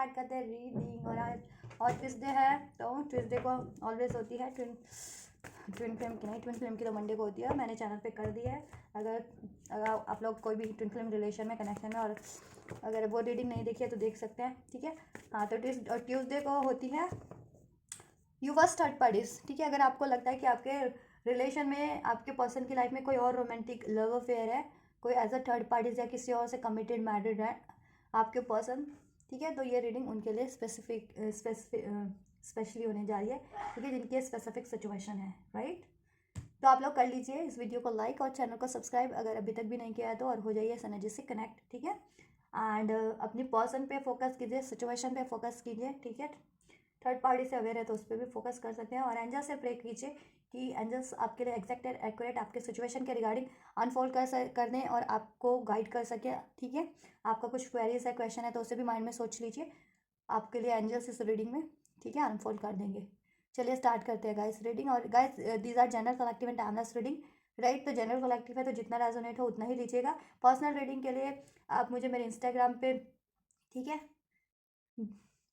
Start करते हैं reading. और ट्यूसडे है, तो ट्यूसडे को ऑलवेज होती है ट्विन फिल्म की, नहीं ट्विन फिल्म की तो मंडे को होती है। मैंने चैनल पे कर दिया है, अगर आप लोग कोई भी ट्विन फिल्म रिलेशन में, कनेक्शन में, और अगर वो रीडिंग नहीं देखी है तो देख सकते हैं, ठीक है। हाँ, तो ट्यूसडे को होती है यूवर्स थर्ड पार्टीज, ठीक है। अगर आपको लगता है कि आपके रिलेशन में, आपके पर्सन की लाइफ में कोई और रोमांटिक लव अफेयर है, कोई एज अ थर्ड पार्टीज या किसी और से कमिटेड मैरिड है आपके पर्सन, ठीक है, तो ये रीडिंग उनके लिए स्पेशली होने जा रही है, ठीक है, जिनकी स्पेसिफिक सिचुएशन है, राइट। तो आप लोग कर लीजिए इस वीडियो को लाइक और चैनल को सब्सक्राइब अगर अभी तक भी नहीं किया है तो, और हो जाइए इस एनर्जी से कनेक्ट, ठीक है। एंड अपनी पर्सन पे फोकस कीजिए, सिचुएशन पे फोकस कीजिए, ठीक है। थर्ड पार्टी से अवेयर है तो उस पर भी फोकस कर सकते हैं। और एंजल से प्रे कीजिए कि एंजल्स आपके लिए एग्जैक्ट एंड एक्यूरेट आपके सिचुएशन के रिगार्डिंग अनफोल्ड कर दें और आपको गाइड कर सके, ठीक है। आपका कुछ क्वेरीज है, क्वेश्चन है, तो उसे भी माइंड में सोच लीजिए, आपके लिए एंजल्स इस रीडिंग में, ठीक है, अनफोल्ड कर देंगे। चलिए स्टार्ट करते हैं गाइस रीडिंग। और guys these are general collective and timeless reading, right. तो जनरल कलेक्टिव है तो जितना रेजोनेट हो उतना ही लीजिएगा। पर्सनल रीडिंग के लिए आप मुझे मेरे इंस्टाग्राम पे, ठीक है,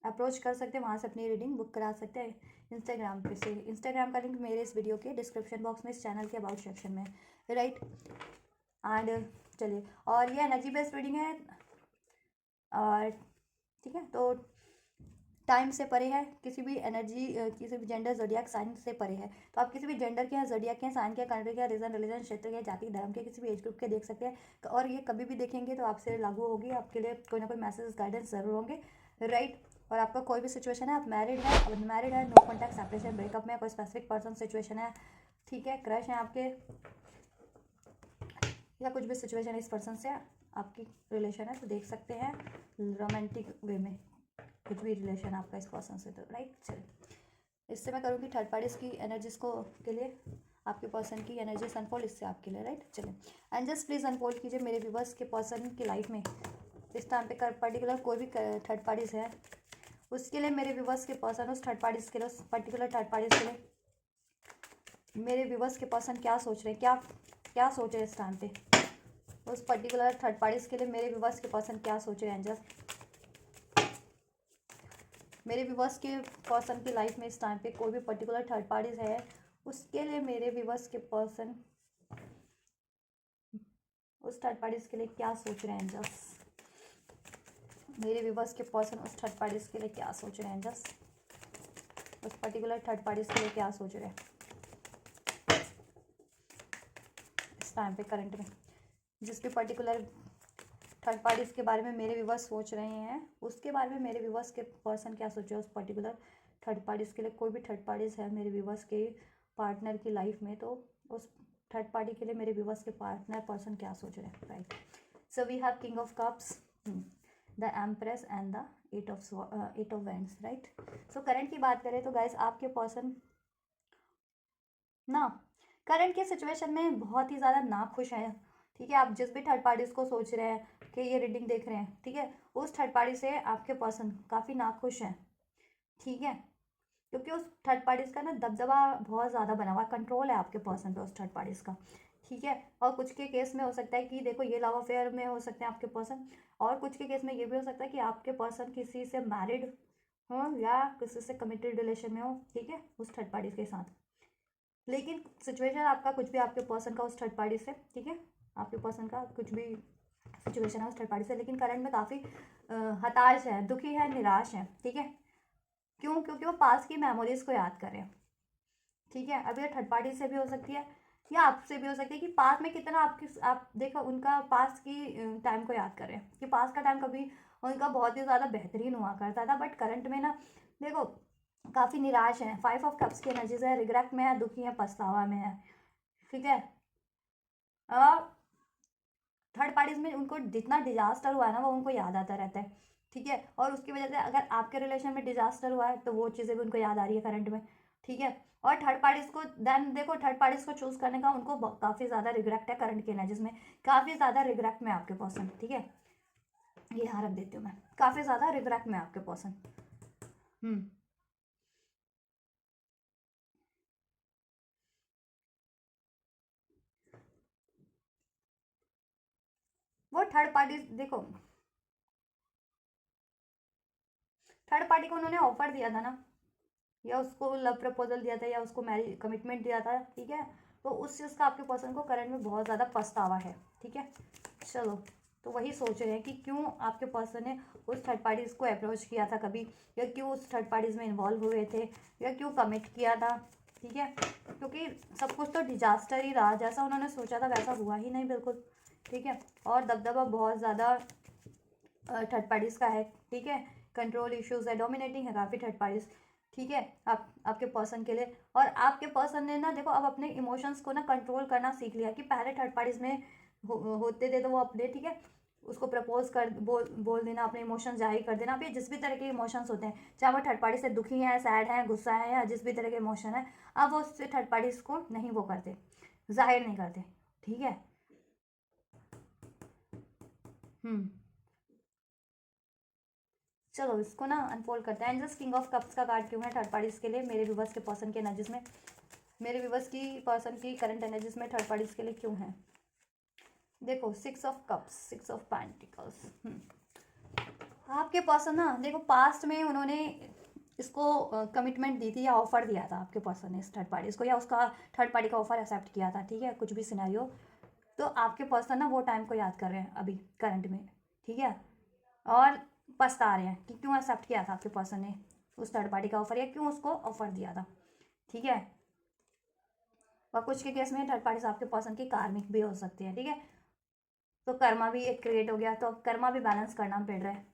अप्रोच कर सकते हैं, वहाँ से अपनी रीडिंग बुक करा सकते हैं इंस्टाग्राम पे से। इंस्टाग्राम का लिंक मेरे इस वीडियो के डिस्क्रिप्शन बॉक्स में, इस चैनल के अबाउट सेक्शन में, राइट। एंड चलिए, और ये एनर्जी बेस्ड रीडिंग है, और ठीक है, तो टाइम से परे है, किसी भी एनर्जी, किसी भी जेंडर ज़ोडियाक साइन से परे है। तो आप किसी भी जेंडर के हैं, ज़ोडियाक के हैं, साइन के, कंट्री के, रीजन, रिलीजन, क्षेत्र के, जाति, धर्म के, किसी भी एज ग्रुप के देख सकते हैं। और ये कभी भी देखेंगे तो आपसे लागू होगी, आपके लिए कोई ना कोई मैसेज गाइडेंस ज़रूर होंगे, राइट। और आपका कोई भी सिचुएशन है, आप मैरिड है, अनमैरिड है, नो कॉन्टैक्ट, सेपरेशन, ब्रेकअप में, कोई स्पेसिफिक पर्सन सिचुएशन है, ठीक है, क्रश है आपके, या कुछ भी सिचुएशन इस पर्सन से आपकी रिलेशन है तो देख सकते हैं रोमांटिक वे में, कुछ भी रिलेशन आपका इस पर्सन से, तो राइट। चलिए, इससे मैं करूँगी थर्ड पार्टीज की एनर्जीज को के लिए, आपके पर्सन की एनर्जीज अनफोल्ड इससे आपके लिए, राइट। चलिए, एंड जस्ट प्लीज़ अनफोल्ड कीजिए मेरे व्यूवर्स के पर्सन की लाइफ में इस टाइम पे पर्टिकुलर कोई भी थर्ड पार्टीज है, उसके लिए मेरे व्यूवर्स के पर्सन, उस थर्ड पार्टीज के लिए, उस पर्टिकुलर थर्ड पार्टीज के लिए मेरे व्यूवर्स के पर्सन क्या सोच रहे हैं, क्या क्या सोच रहे हैं इस टाइम पे, उस पर्टिकुलर थर्ड पार्टीज के लिए मेरे व्यूवर्स के पर्सन क्या सोच रहे हैं। जस्ट मेरे व्यूवर्स के पर्सन की लाइफ में इस टाइम पे कोई भी पर्टिकुलर थर्ड पार्टीज है, उसके लिए मेरे व्यूवर्स के पर्सन उस थर्ड पार्टीज के लिए क्या सोच रहे हैं। जस्ट मेरे व्यूवर्स के पर्सन उस थर्ड पार्टीज के लिए क्या सोच रहे हैं, जस्ट उस पर्टिकुलर थर्ड पार्टीज के लिए क्या सोच रहे हैं इस टाइम पे करंट में। जिस भी पर्टिकुलर थर्ड पार्टीज के बारे में मेरे व्यूवर्स सोच रहे हैं, उसके बारे में मेरे व्यूवर्स के पर्सन क्या सोच रहे हैं उस पर्टिकुलर थर्ड पार्टीज के लिए। कोई भी थर्ड पार्टीज है मेरे व्यूवर्स के पार्टनर की लाइफ में, तो उस थर्ड पार्टी के लिए मेरे व्यूवर्स के पार्टनर पर्सन क्या सोच रहे हैं, right. So we have king of cups, the empress and the eight of wands, right. सो करंट की बात करें तो गाइस आपके पर्सन ना करंट के सिचुएशन में बहुत ही ज़्यादा नाखुश है, ठीक है। आप जिस भी थर्ड पार्टीज को सोच रहे हैं कि ये रीडिंग देख रहे हैं, ठीक है, उस थर्ड पार्टी से आपके पर्सन काफ़ी नाखुश हैं, ठीक है, क्योंकि उस थर्ड पार्टीज का ना दबदबा बहुत ज़्यादा बना हुआ, कंट्रोल है आपके पर्सन पे उस थर्ड पार्टीज का, ठीक है। और कुछ के केस में हो सकता है कि देखो ये लव अफेयर में हो सकते हैं आपके पर्सन, और कुछ के केस में ये भी हो सकता है कि आपके पर्सन किसी से मैरिड हो या किसी से कमिटेड रिलेशन में हो, ठीक है, उस थर्ड पार्टी के साथ। लेकिन सिचुएशन आपका कुछ भी आपके पर्सन का उस थर्ड पार्टी से, ठीक है, आपके पर्सन का कुछ भी सिचुएशन है उस थर्ड पार्टी से, लेकिन करंट में काफ़ी हताश है, दुखी है, निराश है, ठीक है। क्यों? क्योंकि वो पास की मेमोरीज को याद कर रहे हैं, ठीक है। अब ये थर्ड पार्टी से भी हो सकती है या आपसे भी हो सकती है कि पास में कितना आप देखो उनका पास की टाइम को याद कर रहे हैं कि पास का टाइम कभी उनका बहुत ही ज़्यादा बेहतरीन हुआ करता था, बट करंट में ना देखो काफ़ी निराश है। 5 ऑफ कप्स की एनर्जीज है, रिग्रेट में है, दुखी है, पछतावा में है, ठीक है। थर्ड पार्टीज में उनको जितना डिजास्टर हुआ है ना वो उनको याद आता रहता है, ठीक है। और उसकी वजह से अगर आपके रिलेशन में डिजास्टर हुआ है तो वो चीज़ें भी उनको याद आ रही है करंट में, ठीक है। और थर्ड पार्टीज को देन देखो थर्ड पार्टीज को चूज करने का उनको काफ़ी ज़्यादा रिग्रेट है करंट के एनर्जीज में, काफ़ी ज़्यादा रिग्रेट में आपके पर्सन, ठीक है। ये यहाँ रख देती हूँ मैं, काफ़ी ज़्यादा रिग्रेट में आपके पर्सन। वो थर्ड पार्टीज देखो थर्ड पार्टी को उन्होंने ऑफर दिया था ना, या उसको लव प्रपोजल दिया था, या उसको मैरिज कमिटमेंट दिया था, ठीक है। तो उस चीज़ का आपके पर्सन को करंट में बहुत ज़्यादा पछतावा है, ठीक है। चलो, तो वही सोच रहे हैं कि क्यों आपके पर्सन ने उस थर्ड पार्टीज़ को अप्रोच किया था कभी, या क्यों उस थर्ड पार्टीज़ में इन्वॉल्व हुए थे, या क्यों कमिट किया था, ठीक है। क्योंकि सब कुछ तो डिजास्टर ही रहा, जैसा उन्होंने सोचा था वैसा हुआ ही नहीं बिल्कुल, ठीक है। और दबदबा बहुत ज़्यादा थर्ड पार्टीज़ का है, ठीक है। कंट्रोल इश्यूज है, डोमिनेटिंग है काफ़ी थर्ड पार्टीज़, ठीक है। आपके पर्सन के लिए, और आपके पर्सन ने ना देखो अब अपने इमोशंस को ना कंट्रोल करना सीख लिया, कि पहले थर्ड पार्टीज़ में होते थे तो वो अपने, ठीक है, उसको प्रपोज कर बोल देना, अपने इमोशंस जाहिर कर देना। अब ये जिस भी तरह के इमोशंस होते हैं, चाहे वो थर्ड पार्टी से दुखी है, सैड है, गुस्सा है, या जिस भी तरह के इमोशन है, अब वो उससे थर्ड पार्टीज को नहीं वो करते, जाहिर नहीं करते, ठीक है। हम्म चलो इसको ना अनफोल्ड करते हैं। एंजल्स किंग ऑफ कप्स का कार्ड क्यों है थर्ड पार्टीज के लिए, मेरे व्यूवर्स के पर्सन के एनर्जीज में, मेरे व्यूवर्स की पर्सन की करंट एनर्जीज में थर्ड पार्टीज के लिए क्यों है। देखो, 6 ऑफ कप्स, 6 ऑफ पेंटिकल्स। आपके पर्सन ना देखो पास्ट में उन्होंने इसको कमिटमेंट दी थी, या ऑफर दिया था आपके पर्सन ने इस थर्ड पार्टी को, या उसका थर्ड पार्टी का ऑफर एक्सेप्ट किया था, ठीक है, कुछ भी सिनेरियो। तो आपके पर्सन ना वो टाइम को याद कर रहे हैं अभी करंट में, ठीक है। और पछता रहे हैं कि क्यों एक्सेप्ट किया था आपके पर्सन ने उस थर्ड पार्टी का ऑफर, या क्यों उसको ऑफर दिया था, ठीक है। और कुछ के केस में थर्ड पार्टी आपके पर्सन की कार्मिक भी हो सकती है, ठीक है। तो कर्मा भी एक क्रिएट हो गया, तो अब कर्मा भी बैलेंस करना पड़ रहा है,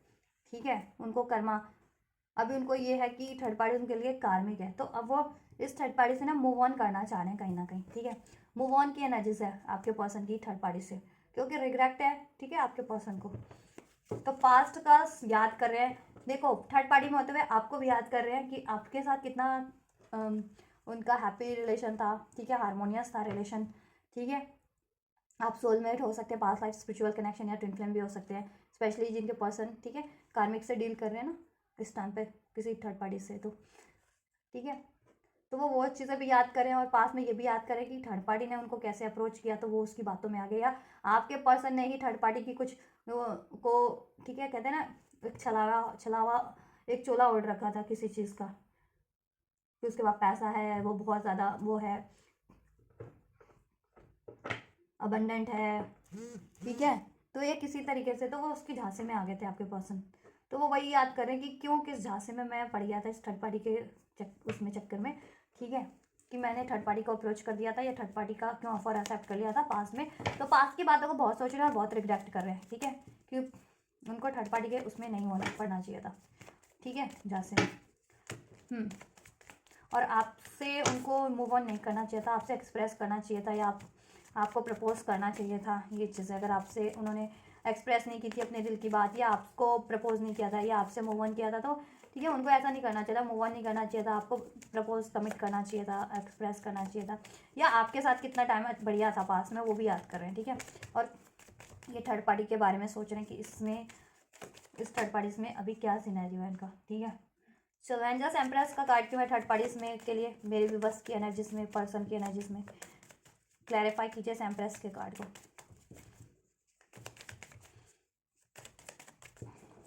ठीक है। उनको कर्मा, अभी उनको ये है कि थर्ड पार्टी उनके लिए कार्मिक है, तो अब वो इस थर्ड पार्टी से ना मूव ऑन करना चाह रहे हैं कहीं ना कहीं, ठीक है। मूव ऑन की एनर्जीज है आपके पर्सन की थर्ड पार्टी से, क्योंकि रिग्रेट है, ठीक है, आपके पर्सन को। तो पास्ट का याद कर रहे हैं, देखो थर्ड पार्टी में होते हुए आपको भी याद कर रहे हैं कि आपके साथ कितना उनका हैप्पी रिलेशन था, ठीक है, हारमोनियस था रिलेशन, ठीक है। आप सोलमेट हो सकते हैं, पास्ट लाइफ स्पिरिचुअल कनेक्शन या ट्विन फ्लेम भी हो सकते हैं, स्पेशली जिनके पर्सन, ठीक है, कार्मिक से डील कर रहे हैं ना इस टाइम पे किसी थर्ड पार्टी से, तो ठीक है। तो वो चीज़ें भी याद करें, और पास में ये भी याद करें कि थर्ड पार्टी ने उनको कैसे अप्रोच किया, तो वो उसकी बातों में आ गया, या आपके पर्सन ने ही थर्ड पार्टी की कुछ को, ठीक है, कहते हैं ना, एक छलावा छलावा एक चोला ओढ़ रखा था किसी चीज़ का, कि उसके बाद पैसा है, वो बहुत ज़्यादा वो है, अबंडेंट है, ठीक है। तो ये किसी तरीके से तो वो उसकी झांसे में आ गए थे आपके पर्सन, तो वो वही याद करें कि क्यों किस झांसे में मैं पड़ गया था इस थर्ड पार्टी के उसमें चक्कर में, ठीक है, कि मैंने थर्ड पार्टी को अप्रोच कर दिया था, या थर्ड पार्टी का क्यों ऑफर एक्सेप्ट कर लिया था पास में। तो पास की बातों को बहुत सोच रहे हैं और बहुत रिग्रेक्ट कर रहे हैं, ठीक है, कि उनको थर्ड पार्टी के उसमें नहीं होना पड़ना चाहिए था, ठीक है, झांसे में। और आपसे उनको मूव ऑन नहीं करना चाहिए था, आपसे एक्सप्रेस करना चाहिए था, या आपको प्रपोज करना चाहिए था। ये चीज़ें अगर आपसे उन्होंने एक्सप्रेस नहीं की थी अपने दिल की बात, या आपको प्रपोज नहीं किया था, या आपसे मूव ऑन किया था, तो ठीक है, उनको ऐसा नहीं करना चाहिए था, मूव ऑन नहीं करना चाहिए था, आपको प्रपोज कमिट करना चाहिए था, एक्सप्रेस करना चाहिए था, या आपके साथ कितना टाइम बढ़िया था पास में वो भी याद कर रहे हैं, ठीक है। और ये थर्ड पार्टी के बारे में सोच रहे हैं कि इसमें इस थर्ड पार्टी में अभी क्या सिनेरियो है इनका, ठीक है। चलो, एंजल्स एम्प्रेस का कार्ड क्यों है थर्ड पार्टीज में के लिए, मेरे भी बस की एनर्जीज में, पर्सन की एनर्जीज में, क्लैरिफाई कीजिए इस एम्प्रेस के कार्ड को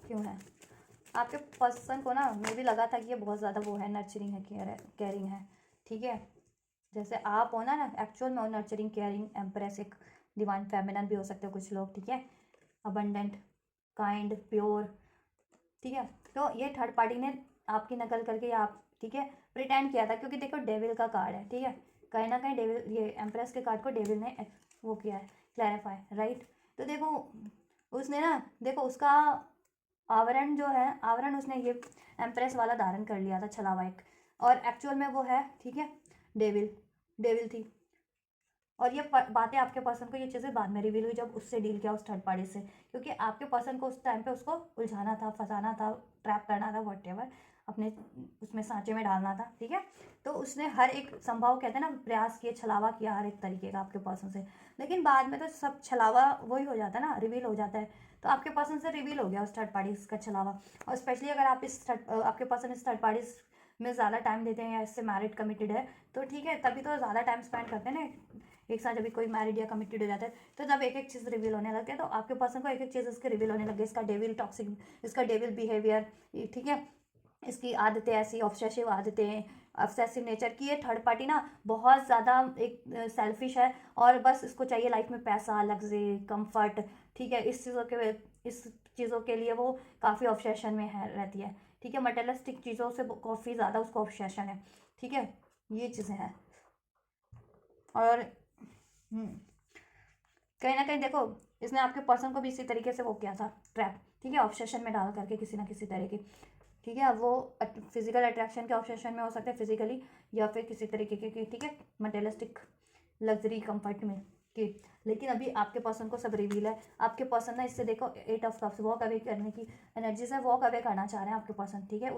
क्यों है। आपके पर्सन को ना मुझे भी लगा था कि ये बहुत ज़्यादा वो है, नर्चरिंग है, केयरिंग है, ठीक है। जैसे आप हो ना एक्चुअल में हो नर्चरिंग, केयरिंग, एम्प्रेस एक डिवाइन फेमिनन भी हो सकते हो कुछ लोग, ठीक है, अबंडेंट, काइंड, प्योर, ठीक है। तो ये थर्ड पार्टी ने आपकी नकल करके आप, ठीक है, प्रिटेंड किया था, क्योंकि देखो डेविल का कार्ड है, ठीक है, कहीं ना कहीं डेविल, ये एम्प्रेस के कार्ड को डेविल ने वो किया है, क्लैरिफाई, राइट। तो देखो उसने ना, देखो उसका आवरण जो है, आवरण उसने ये एम्प्रेस वाला धारण कर लिया था, छलावा एक, और एक्चुअल में वो है, ठीक है, डेविल, डेविल थी। और ये बातें आपके पर्सन को, ये चीज़ें बाद में रिवील हुई जब उससे डील किया उस थर्ड पार्टी से, क्योंकि आपके पर्सन को उस टाइम पे उसको उलझाना था, फंसाना था, ट्रैप करना था, वॉटेवर अपने उसमें सांचे में डालना था, ठीक है। तो उसने हर एक संभव, कहते हैं ना, प्रयास किए, छलावा किया हर एक तरीके का आपके पर्सन से, लेकिन बाद में तो सब छलावा वही हो जाता है ना, रिवील हो जाता है। तो आपके पर्सन से रिवील हो गया उस थर्ड पार्टी का छलावा। और स्पेशली अगर आप आपके पर्सन इस थर्ड पार्टी में ज़्यादा टाइम देते हैं, या इससे मैरिड कमिटेड है, तो ठीक है, तभी तो ज़्यादा टाइम स्पेंड करते हैं ना एक साथ, जब कोई मैरिड या कमिटेड हो जाता है, तो जब एक एक चीज़ रिवील होने लगती है, तो आपके पर्सन को एक एक चीज़ इसके रिवील होने लगे, इसका डेविल टॉक्सिक, इसका डेविल बिहेवियर, ठीक है, इसकी आदतें ऐसी ऑब्सेसिव आदतें, ऑब्सेसिव नेचर की, ये थर्ड पार्टी ना बहुत ज़्यादा एक सेल्फिश है और बस इसको चाहिए लाइफ में पैसा, लग्जरी, कंफर्ट, ठीक है। इस चीज़ों के लिए वो काफ़ी ऑब्सेशन में है रहती है, ठीक है। मटेरियलिस्टिक चीज़ों से काफ़ी ज़्यादा उसको ऑब्सेशन है, ठीक है। ये चीज़ें हैं। और कहीं ना कहीं देखो, इसने आपके पर्सन को भी इसी तरीके से वो किया था, ट्रैप, ठीक है, ऑब्सेशन में डाल करके किसी ना किसी तरीके, ठीक है। अब वो फिजिकल अट्रैक्शन के ऑब्सेशन में हो सकता है फिजिकली, या फिर किसी तरीके के, ठीक है, मटेरियलिस्टिक लग्जरी कंफर्ट में कि। लेकिन अभी आपके पर्सन को सब रिवील है। आपके पर्सन ना, इससे देखो 8 ऑफ कप्स, वॉक अवे करने की एनर्जी से वॉक अवे करना चाह रहे हैं आपके पर्सन, ठीक है।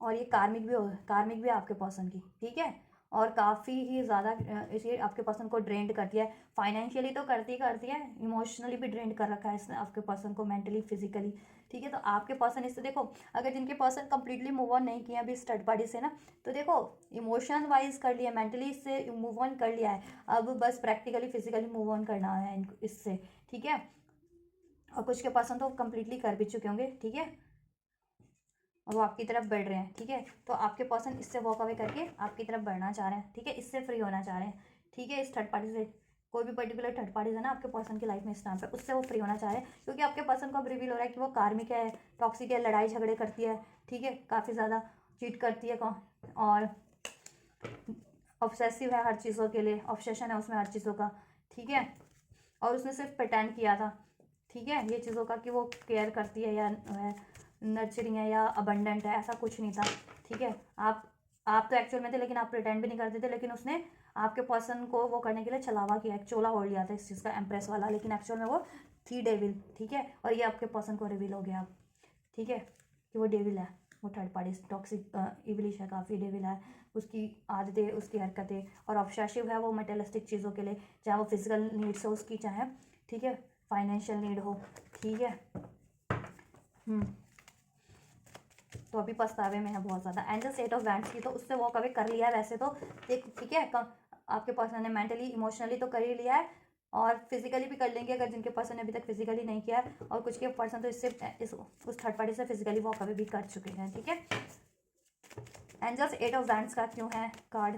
और ये कार्मिक भी है आपके पर्सन की, ठीक है। और काफ़ी ही ज़्यादा इसे आपके पर्सन को ड्रेंड करती है। फाइनेंशियली तो करती है, इमोशनली भी ड्रेंड कर रखा है इसने आपके पर्सन को, मेंटली, फिजिकली, ठीक है। तो आपके पर्सन इससे देखो, अगर जिनके पर्सन कंप्लीटली मूव ऑन नहीं किया अभी इस थर्ड पार्टी से ना, तो देखो इमोशन वाइज कर लिया, मेंटली इससे मूव ऑन कर लिया है, अब बस प्रैक्टिकली फिजिकली मूव ऑन करना है इससे, ठीक है। और कुछ के पर्सन तो कंप्लीटली कर भी चुके होंगे, ठीक है, और वो आपकी तरफ बढ़ रहे हैं, ठीक है। तो आपके पर्सन इससे वॉक अवे करके आपकी तरफ बढ़ना चाह रहे हैं, ठीक है, इससे फ्री होना चाह रहे हैं, ठीक है। इस थर्ड पार्टी से, कोई भी पर्टिकुलर थर्ड पार्टी है ना आपके पर्सन की लाइफ में इस टाइम पे, उससे वो फ्री होना चाह रहे हैं, क्योंकि आपके पर्सन को अब रिवील हो रहा है कि वो कार्मिक है, टॉक्सिक है, लड़ाई झगड़े करती है, ठीक है, काफ़ी ज़्यादा चीट करती है, और ऑब्सेसिव है हर चीज़ों के लिए, ऑब्सेशन है उसमें हर चीज़ों का, ठीक है। और उसने सिर्फ प्रिटेंड किया था, ठीक है, ये चीज़ों का कि वो केयर करती है या नर्चरिंग है या अबंडेंट है, ऐसा कुछ नहीं था, ठीक है। आप तो एक्चुअल में थे, लेकिन आप प्रिटेंड भी नहीं करते थे, लेकिन उसने आपके पर्सन को वो करने के लिए छलावा किया, एक चोला ओढ़ लिया था इस चीज़ का, एम्प्रेस वाला, लेकिन एक्चुअल में वो थी डेविल, ठीक है। और ये आपके पर्सन को रिवील हो गया अब, ठीक है, कि वो डेविल है, वो थर्ड पार्टी टॉक्सिक इवलिश है, काफ़ी डेविल है। उसकी आदतें, उसकी हरकतें, और ऑब्सेसिव है वो मटेरियलिस्टिक चीज़ों के लिए, चाहे वो फिजिकल नीड्स हो उसकी, चाहे, ठीक है, फाइनेंशियल नीड हो, ठीक है। तो अभी पछतावे में है बहुत ज़्यादा। एंजल सेट ऑफ वैंड्स की तो उससे वॉक अवे कर लिया है वैसे तो, ठीक है, आपके पर्सन ने मेंटली इमोशनली तो कर ही लिया है, और फिजिकली भी कर लेंगे अगर जिनके पर्सन ने अभी तक फिजिकली नहीं किया है, और कुछ के पर्सन तो उस थर्ड पार्टी से फिजिकली वॉक अवे भी कर चुके हैं, ठीक है। एंजल्स 8 ऑफ वैंड्स का क्यों है कार्ड,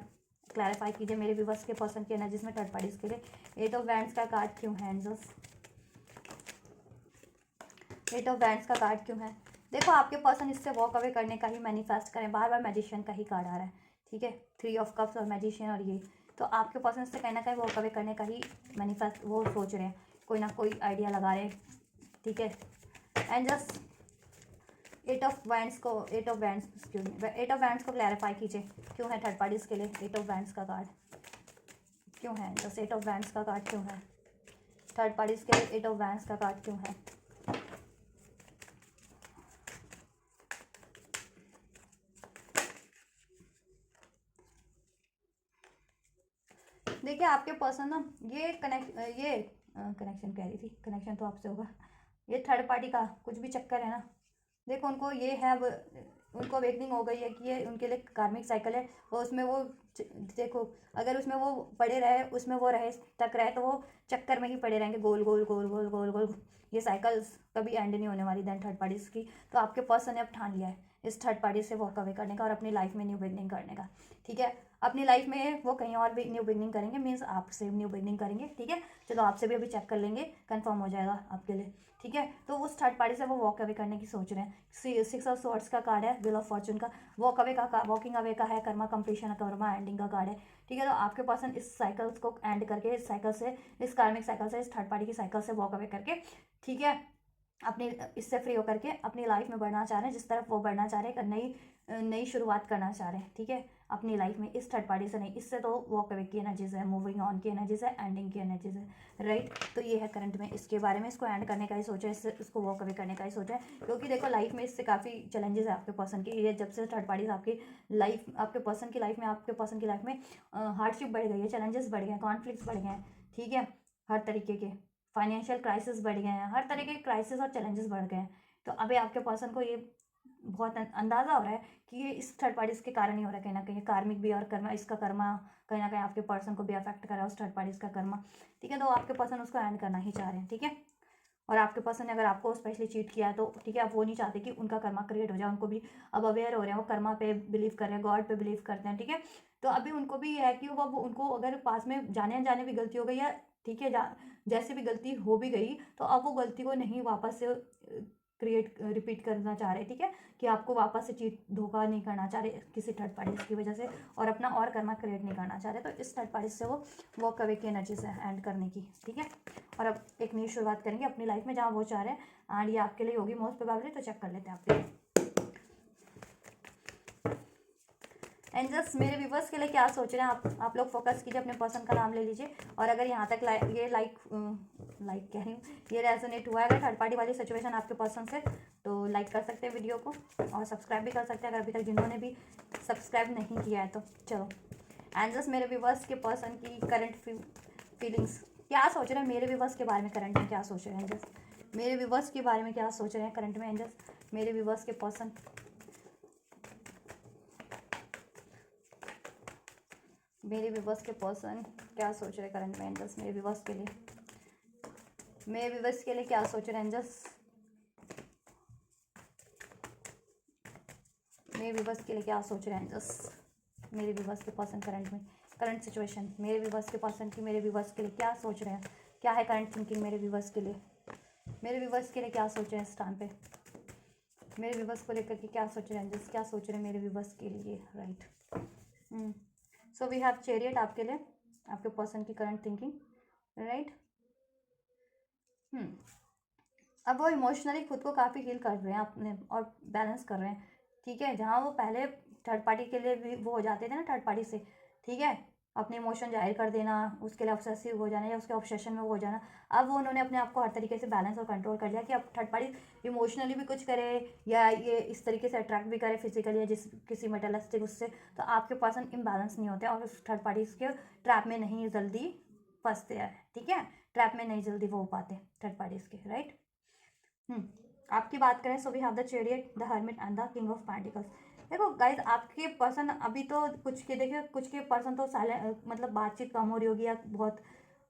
क्लैरिफाई कीजिए मेरे व्यूअर्स के पर्सन की एनर्जीज में थर्ड पार्टीज के लिए 8 ऑफ वैंड्स का कार्ड क्यों है एंजल्स, 8 ऑफ वैंड्स का कार्ड क्यों है। देखो आपके पर्सन इससे वॉक अवे करने का ही मैनिफेस्ट करें, बार बार मैजिशियन का ही कार्ड आ रहा है, ठीक है, 3 ऑफ कप्स और मैजिशियन, और ये तो आपके पर्सन इससे कहीं ना कहीं वॉक अवे करने का ही मैनिफेस्ट वो सोच रहे हैं, कोई ना कोई आइडिया लगा रहे हैं, ठीक है। एंड जस्ट 8 ऑफ वैंड्स को क्लैरिफाई कीजिए क्यों है थर्ड पार्टीज के लिए 8 ऑफ वैंड्स का कार्ड क्यों है, जस्ट 8 ऑफ वैंड्स का कार्ड क्यों है थर्ड पार्टीज के लिए, 8 ऑफ वैंड्स का कार्ड क्यों है। देखिए आपके पर्सन ना, ये कनेक्शन कह रही थी, कनेक्शन तो आपसे होगा, ये थर्ड पार्टी का कुछ भी चक्कर है ना, देखो उनको ये है, अब उनको अवेकनिंग हो गई है कि ये उनके लिए कार्मिक साइकिल है, और उसमें वो देखो अगर उसमें वो पड़े रहे, उसमें वो रहे तक रहे, तो वो चक्कर में ही पड़े रहेंगे, गोल गोल गोल गोल गोल गोल, ये साइकिल्स कभी एंड नहीं होने वाली देन थर्ड पार्टीज की। तो आपके पर्सन ने अब ठान लिया है इस थर्ड पार्टी से वॉक अवे करने का और अपनी लाइफ में न्यू बिगनिंग करने का, ठीक है। अपनी लाइफ में वो कहीं और भी न्यू बिगनिंग करेंगे, मीन्स आपसे न्यू बिगनिंग करेंगे, ठीक है। चलो आपसे भी अभी चेक कर लेंगे, कंफर्म हो जाएगा आपके लिए, ठीक है। तो उस थर्ड पार्टी से वो वॉक अवे करने की सोच रहे हैं। 6 ऑफ स्वॉर्ड्स का कार्ड है, व्हील ऑफ फॉर्चून का, वॉकिंग अवे का है, कर्मा कंप्लीशन, कर्मा एंडिंग का कार्ड है, ठीक है। तो आपके पर्सन इस साइकिल्स को एंड करके, इस साइकिल से, इस कार्मिक साइकिल से, इस थर्ड पार्टी की साइकिल से वॉक अवे करके, ठीक है, अपनी इससे फ्री होकर के अपनी लाइफ में बढ़ना चाह रहे हैं, जिस तरफ वो बढ़ना चाह रहे हैं, नई नई शुरुआत करना चाह रहे हैं, ठीक है, अपनी लाइफ में इस थर्ड पार्टी से नहीं, इससे तो वॉक अवे की एनर्जीज है, मूविंग ऑन की एनर्जीज है, एंडिंग की एनर्जीज है, राइट। तो ये है करंट में इसके बारे में, इसको एंड करने का ही सोचा है, इसको वॉक अवे करने का ही सोचा है, क्योंकि देखो लाइफ में इससे काफ़ी चैलेंजेस है आपके पर्सन की, ये जब से थर्ड पार्टीज आपके पर्सन की लाइफ में हार्डशिप बढ़ गई है, चैलेंजेस बढ़ गए हैं, कॉन्फ्लिक्ट्स बढ़ गए हैं, ठीक है, हर तरीके के फाइनेंशियल क्राइसिस बढ़ गए हैं, हर तरह के क्राइसिस और चैलेंजेस बढ़ गए हैं। तो अभी आपके पर्सन को ये बहुत अंदाज़ा हो रहा है कि ये इस थर्ड पार्टीज के कारण ही हो रहा है, कहीं ना कहीं कार्मिक भी और कर्मा, इसका कर्मा कहीं ना कहीं आपके पर्सन को भी अफेक्ट कर रहा है, उस थर्ड पार्टीज का कर्मा, ठीक है। तो आपके पर्सन उसको एंड करना ही चाह रहे हैं, ठीक है। और आपके पर्सन ने अगर आपको स्पेशली चीट किया है तो ठीक है, आप वो नहीं चाहते कि उनका कर्मा क्रिएट हो जाए, उनको भी अब अवेयर हो रहे हैं, वो कर्मा पे बिलीव कर रहे हैं, गॉड पे बिलीव करते हैं, ठीक है। तो अभी उनको भी ये है कि वो उनको अगर पास में जाने अनजाने भी गलती हो गई या ठीक है जैसे भी गलती हो भी गई तो अब वो गलती को नहीं वापस से रिपीट करना चाह रहे, ठीक है, कि आपको वापस से चीट धोखा नहीं करना चाह रहे किसी थर्ड पार्टी की वजह से, और अपना और कर्मा क्रिएट नहीं करना चाह रहे। तो इस थर्ड पार्टी से वो वॉक अवे की एनर्जी से एंड करने की, ठीक है। और अब एक नई शुरुआत करेंगे अपनी लाइफ में जहाँ वो चाह रहे हैं, एंड ये आपके लिए होगी मोस्ट प्रोबेबली। तो चेक कर लेते हैं आपके एंजल्स मेरे व्यूवर्स के लिए क्या सोच रहे हैं। आप लोग फोकस कीजिए, अपने पर्सन का नाम ले लीजिए, और अगर यहाँ तक ये लाइक कह रही हूँ, ये रेजोनेट हुआ है अगर थर्ड पार्टी वाली सिचुएशन आपके पर्सन से, तो लाइक कर सकते हैं वीडियो को, और सब्सक्राइब भी कर सकते हैं अगर अभी तक जिन्होंने भी सब्सक्राइब नहीं किया है तो। चलो एंजल्स मेरे व्यूवर्स के पर्सन की करंट फीलिंग्स क्या सोच रहे हैं, मेरे व्यूवर्स के बारे में करंट में क्या सोच रहे हैं एंजल्स, मेरे व्यूवर्स के बारे में क्या सोच रहे हैं करंट में एंजल्स, मेरे व्यूवर्स के पर्सन, मेरे व्यूवर्स के पर्सन क्या सोच रहे हैं करंट में एंजल्स, मेरे व्यूवर्स के लिए, मेरे व्यूवर्स के लिए क्या सोच रहे हैं एंजल्स, मेरे व्यूवर्स के लिए क्या सोच रहे हैं एंजल्स, मेरे व्यूवर्स के पर्सन करंट में, करंट सिचुएशन, मेरे व्यूवर्स के पर्सन की मेरे व्यूवर्स के लिए क्या सोच रहे हैं, क्या है करंट थिंकिंग मेरे व्यूवर्स के लिए, मेरे व्यूवर्स के लिए क्या सोच रहे हैं इस टाइम पे, मेरे व्यूवर्स को लेकर के क्या सोच रहे हैं एंजल्स, क्या सोच रहे हैं मेरे व्यूवर्स के लिए, right. So we have chariot आपके लिए, आपके पर्सन की करंट थिंकिंग, राइट। अब वो इमोशनली खुद को काफ़ी हील कर रहे हैं अपने और बैलेंस कर रहे हैं, ठीक है। जहाँ वो पहले थर्ड पार्टी के लिए भी वो हो जाते थे ना थर्ड पार्टी से, ठीक है, अपने इमोशन जाहिर कर देना, उसके लिए ऑब्सेसिव हो जाना या उसके ऑब्सेशन में वो हो जाना, अब वो उन्होंने अपने आप को हर तरीके से बैलेंस और कंट्रोल कर लिया कि अब थर्ड पार्टी इमोशनली भी कुछ करे या ये इस तरीके से अट्रैक्ट भी करे फिजिकली या जिस किसी मेटलिस्टिक उससे, तो आपके पर्सन इम्बैलेंस नहीं होते और उस थर्ड पार्टी के ट्रैप में नहीं जल्दी फंसते हैं, ठीक है, ट्रैप में नहीं जल्दी वो हो पाते थर्ड पार्टीज के, राइट। आपकी बात करें, so we have the chariot, the hermit and the king of pentacles. देखो गाइज आपके पर्सन अभी तो कुछ के देखिए, कुछ के पर्सन तो साइलेंट मतलब बातचीत कम हो रही होगी या बहुत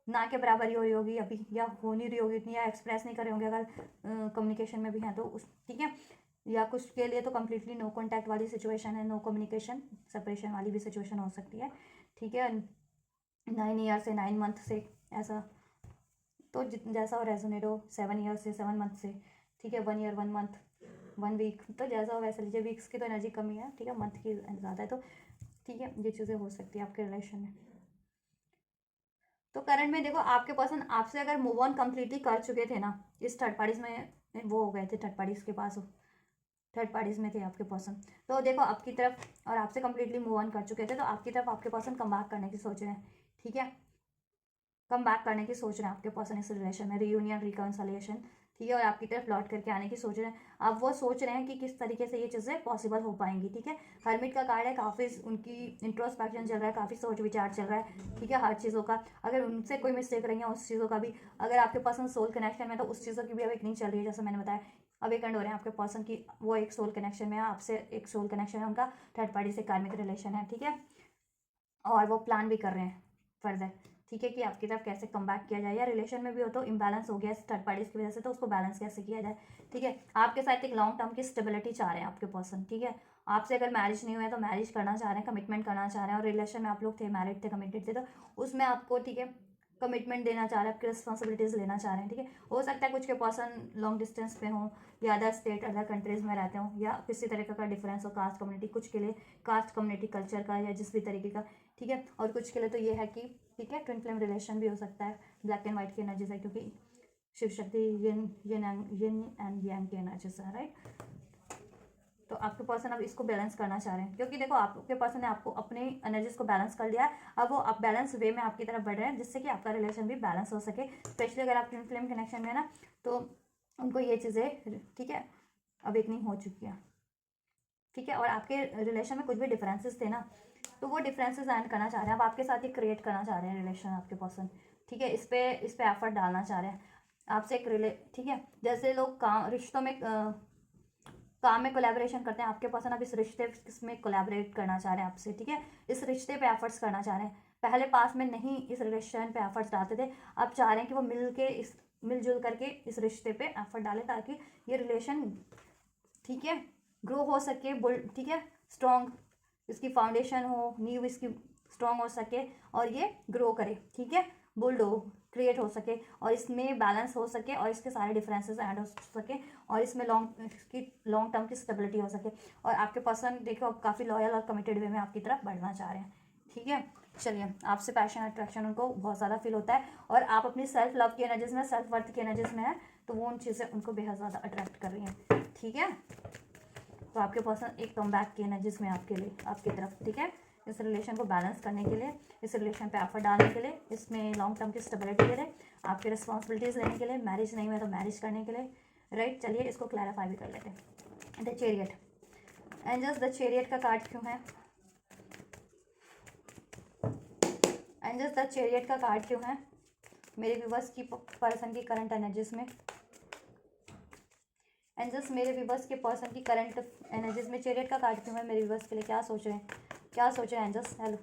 ना के बराबर ही हो रही होगी अभी, या हो नहीं रही होगी इतनी, या एक्सप्रेस नहीं कर रहे होंगे अगर कम्युनिकेशन में भी हैं तो उस, ठीक है, या कुछ के लिए तो कम्प्लीटली नो कॉन्टैक्ट वाली सिचुएशन है, नो कम्युनिकेशन सेपरेशन वाली भी सिचुएशन हो सकती है, ठीक है, 9 ईयर से 9 मंथ से ऐसा, तो जैसा हो रेजोनेट हो, 7 ईयर से 7 मंथ से, ठीक है, 1 ईयर 1 मंथ 1 वीक, तो जैसा हो वैसे लीजिए, वीक्स की तो एनर्जी कमी है, ठीक है, मंथ की ज़्यादा है, तो ठीक है ये चीज़ें हो सकती है आपके रिलेशन में। तो करंट में देखो आपके पर्सन आपसे अगर मूव ऑन कम्प्लीटली कर चुके थे ना, इस थर्ड पार्टीज में वो हो गए थे, थर्ड पार्टीज के पास थर्ड पार्टीज में थे आपके पर्सन, तो देखो आपकी तरफ और आपसे कम्प्लीटली मूव ऑन कर चुके थे, तो आपकी तरफ आपके पर्सन कम बैक करने की सोच रहे हैं, ठीक है, कम बैक करने की सोच रहे हैं आपके पर्सन इस रिलेशन में, रीयूनियन रिकन्सिलिएशन, ठीक है, और आपकी तरफ लौट करके आने की सोच रहे हैं। अब वो सोच रहे हैं कि किस तरीके से ये चीज़ें पॉसिबल हो पाएंगी, ठीक है। हर्मिट का कार्ड है, काफ़ी उनकी इंट्रोस्पेक्शन चल रहा है, काफ़ी सोच विचार चल रहा है, ठीक है, हर चीज़ों का, अगर उनसे कोई मिस्टेक रही है उस चीज़ों का भी, अगर आपके पर्सन सोल कनेक्शन में तो उस चीज़ों की भी अवेकनिंग चल रही है, जैसे मैंने बताया अवेकन हो रहे हैं आपके पर्सन की, वो एक सोल कनेक्शन में है आपसे, एक सोल कनेक्शन है उनका, थर्ड पार्टी से कार्मिक रिलेशन है, ठीक है, और वो प्लान भी कर रहे हैं फर्दर, ठीक है, कि आपकी तरफ कैसे कम बैक किया जाए, या रिलेशन में भी हो तो इम्बैलेंस हो गया थर्ड पार्टीज की वजह से, तो उसको बैलेंस कैसे किया जाए, ठीक है। आपके साथ एक लॉन्ग टर्म की स्टेबिलिटी चाह रहे हैं आपके पर्सन, ठीक है, आपसे अगर मैरिज नहीं हुआ है तो मैरिज करना चाह रहे हैं, कमिटमेंट करना चाह रहे हैं, और रिलेशन में आप लोग थे, मैरिड थे, कमिटेड थे, तो उसमें आपको, ठीक है, कमिटमेंट देना चाह रहे हैं, आपकी रिस्पॉन्सिबिलिटीज़ लेना चाह रहे हैं, ठीक है। हो सकता है कुछ के पर्सन लॉन्ग डिस्टेंस पे हों, या अदर स्टेट अदर कंट्रीज़ में रहते हों, या किसी तरीके का डिफरेंस हो कास्ट कम्युनिटी, कुछ के लिए कास्ट कम्युनिटी कल्चर का या जिस भी तरीके का, ठीक है, और कुछ के लिए तो ये है कि ठीक है ट्विन फ्लेम रिलेशन भी हो सकता है, ब्लैक एंड व्हाइट की एनर्जीज है, क्योंकि Shiv Shakti yin and yang की एनर्जीज है, राइट। तो आपके पर्सन अब इसको बैलेंस करना चाह रहे हैं, क्योंकि देखो आपके पर्सन ने आपको अपनी एनर्जीज को बैलेंस कर लिया है, अब वो आप बैलेंस वे में आपकी तरफ बढ़ रहे हैं, जिससे कि आपका रिलेशन भी बैलेंस हो सके, स्पेशली अगर आप ट्विन फ्लेम कनेक्शन में है ना, तो उनको ये चीज़ें, ठीक है, अवेकनिंग हो चुकी है, ठीक है, और आपके रिलेशन में कुछ भी डिफरेंसेस थे ना, तो वो डिफरेंसेस एंड करना चाह रहे हैं, अब आपके साथ ही क्रिएट करना चाह रहे हैं रिलेशन आपके पर्सन, ठीक है, इस पे एफर्ट डालना चाह रहे हैं आपसे एक ठीक है, जैसे लोग काम रिश्तों में काम में कोलैबोरेशन करते हैं, आपके पर्सन अब इस रिश्ते में कोलैबोरेट करना चाह रहे हैं आपसे, ठीक है, इस रिश्ते पे एफर्ट्स करना चाह रहे हैं, पहले पास में नहीं इस रिलेशन पे एफर्ट्स डालते थे, अब चाह रहे हैं कि वो मिल के इस मिलजुल करके इस रिश्ते पे एफर्ट डालें ताकि ये रिलेशन, ठीक है, ग्रो हो सके, ठीक है, स्ट्रॉन्ग इसकी फाउंडेशन हो, नींव इसकी स्ट्रॉन्ग हो सके और ये ग्रो करे, ठीक है, बुल्ड हो, क्रिएट हो सके और इसमें बैलेंस हो सके और इसके सारे डिफरेंसेस ऐड हो सके और इसमें लॉन्ग टर्म की स्टेबिलिटी हो सके और आपके पर्सन देखो अब काफ़ी लॉयल और कमिटेड वे में आपकी तरफ बढ़ना चाह रहे हैं, ठीक है। चलिए, आपसे पैशन अट्रैक्शन उनको बहुत ज़्यादा फील होता है और आप अपनी सेल्फ लव की एनर्जीज में, सेल्फ वर्थ की एनर्जीज में है, तो वो उन चीज़ें उनको बेहद ज़्यादा अट्रैक्ट कर रही हैं, ठीक है। तो आपके पर्सन एक कम बैक की एनर्जीज में आपके लिए, आपकी तरफ, ठीक है, इस रिलेशन को बैलेंस करने के लिए, इस रिलेशन पे एफर्ट डालने के लिए, इसमें लॉन्ग टर्म की स्टेबिलिटी के लिए, आपकी रिस्पॉन्सिबिलिटीज़ लेने के लिए, मैरिज नहीं हुआ तो मैरिज करने के लिए, राइट। चलिए इसको क्लैरिफाई भी कर लेते हैं। The chariot, angels the chariot का कार्ड क्यों है? एंजल्स द चैरियट का कार्ड क्यों है मेरे व्यूवर्स की पर्सन की करंट एनर्जीज में? एंजल्स मेरे व्यूवर्स के पर्सन की करंट एनर्जीज में चैरियट का कार्ड क्यों है मेरे व्यूवर्स के लिए? क्या सोच रहे हैं, क्या सोच रहे हैं एंजल्स? हेलो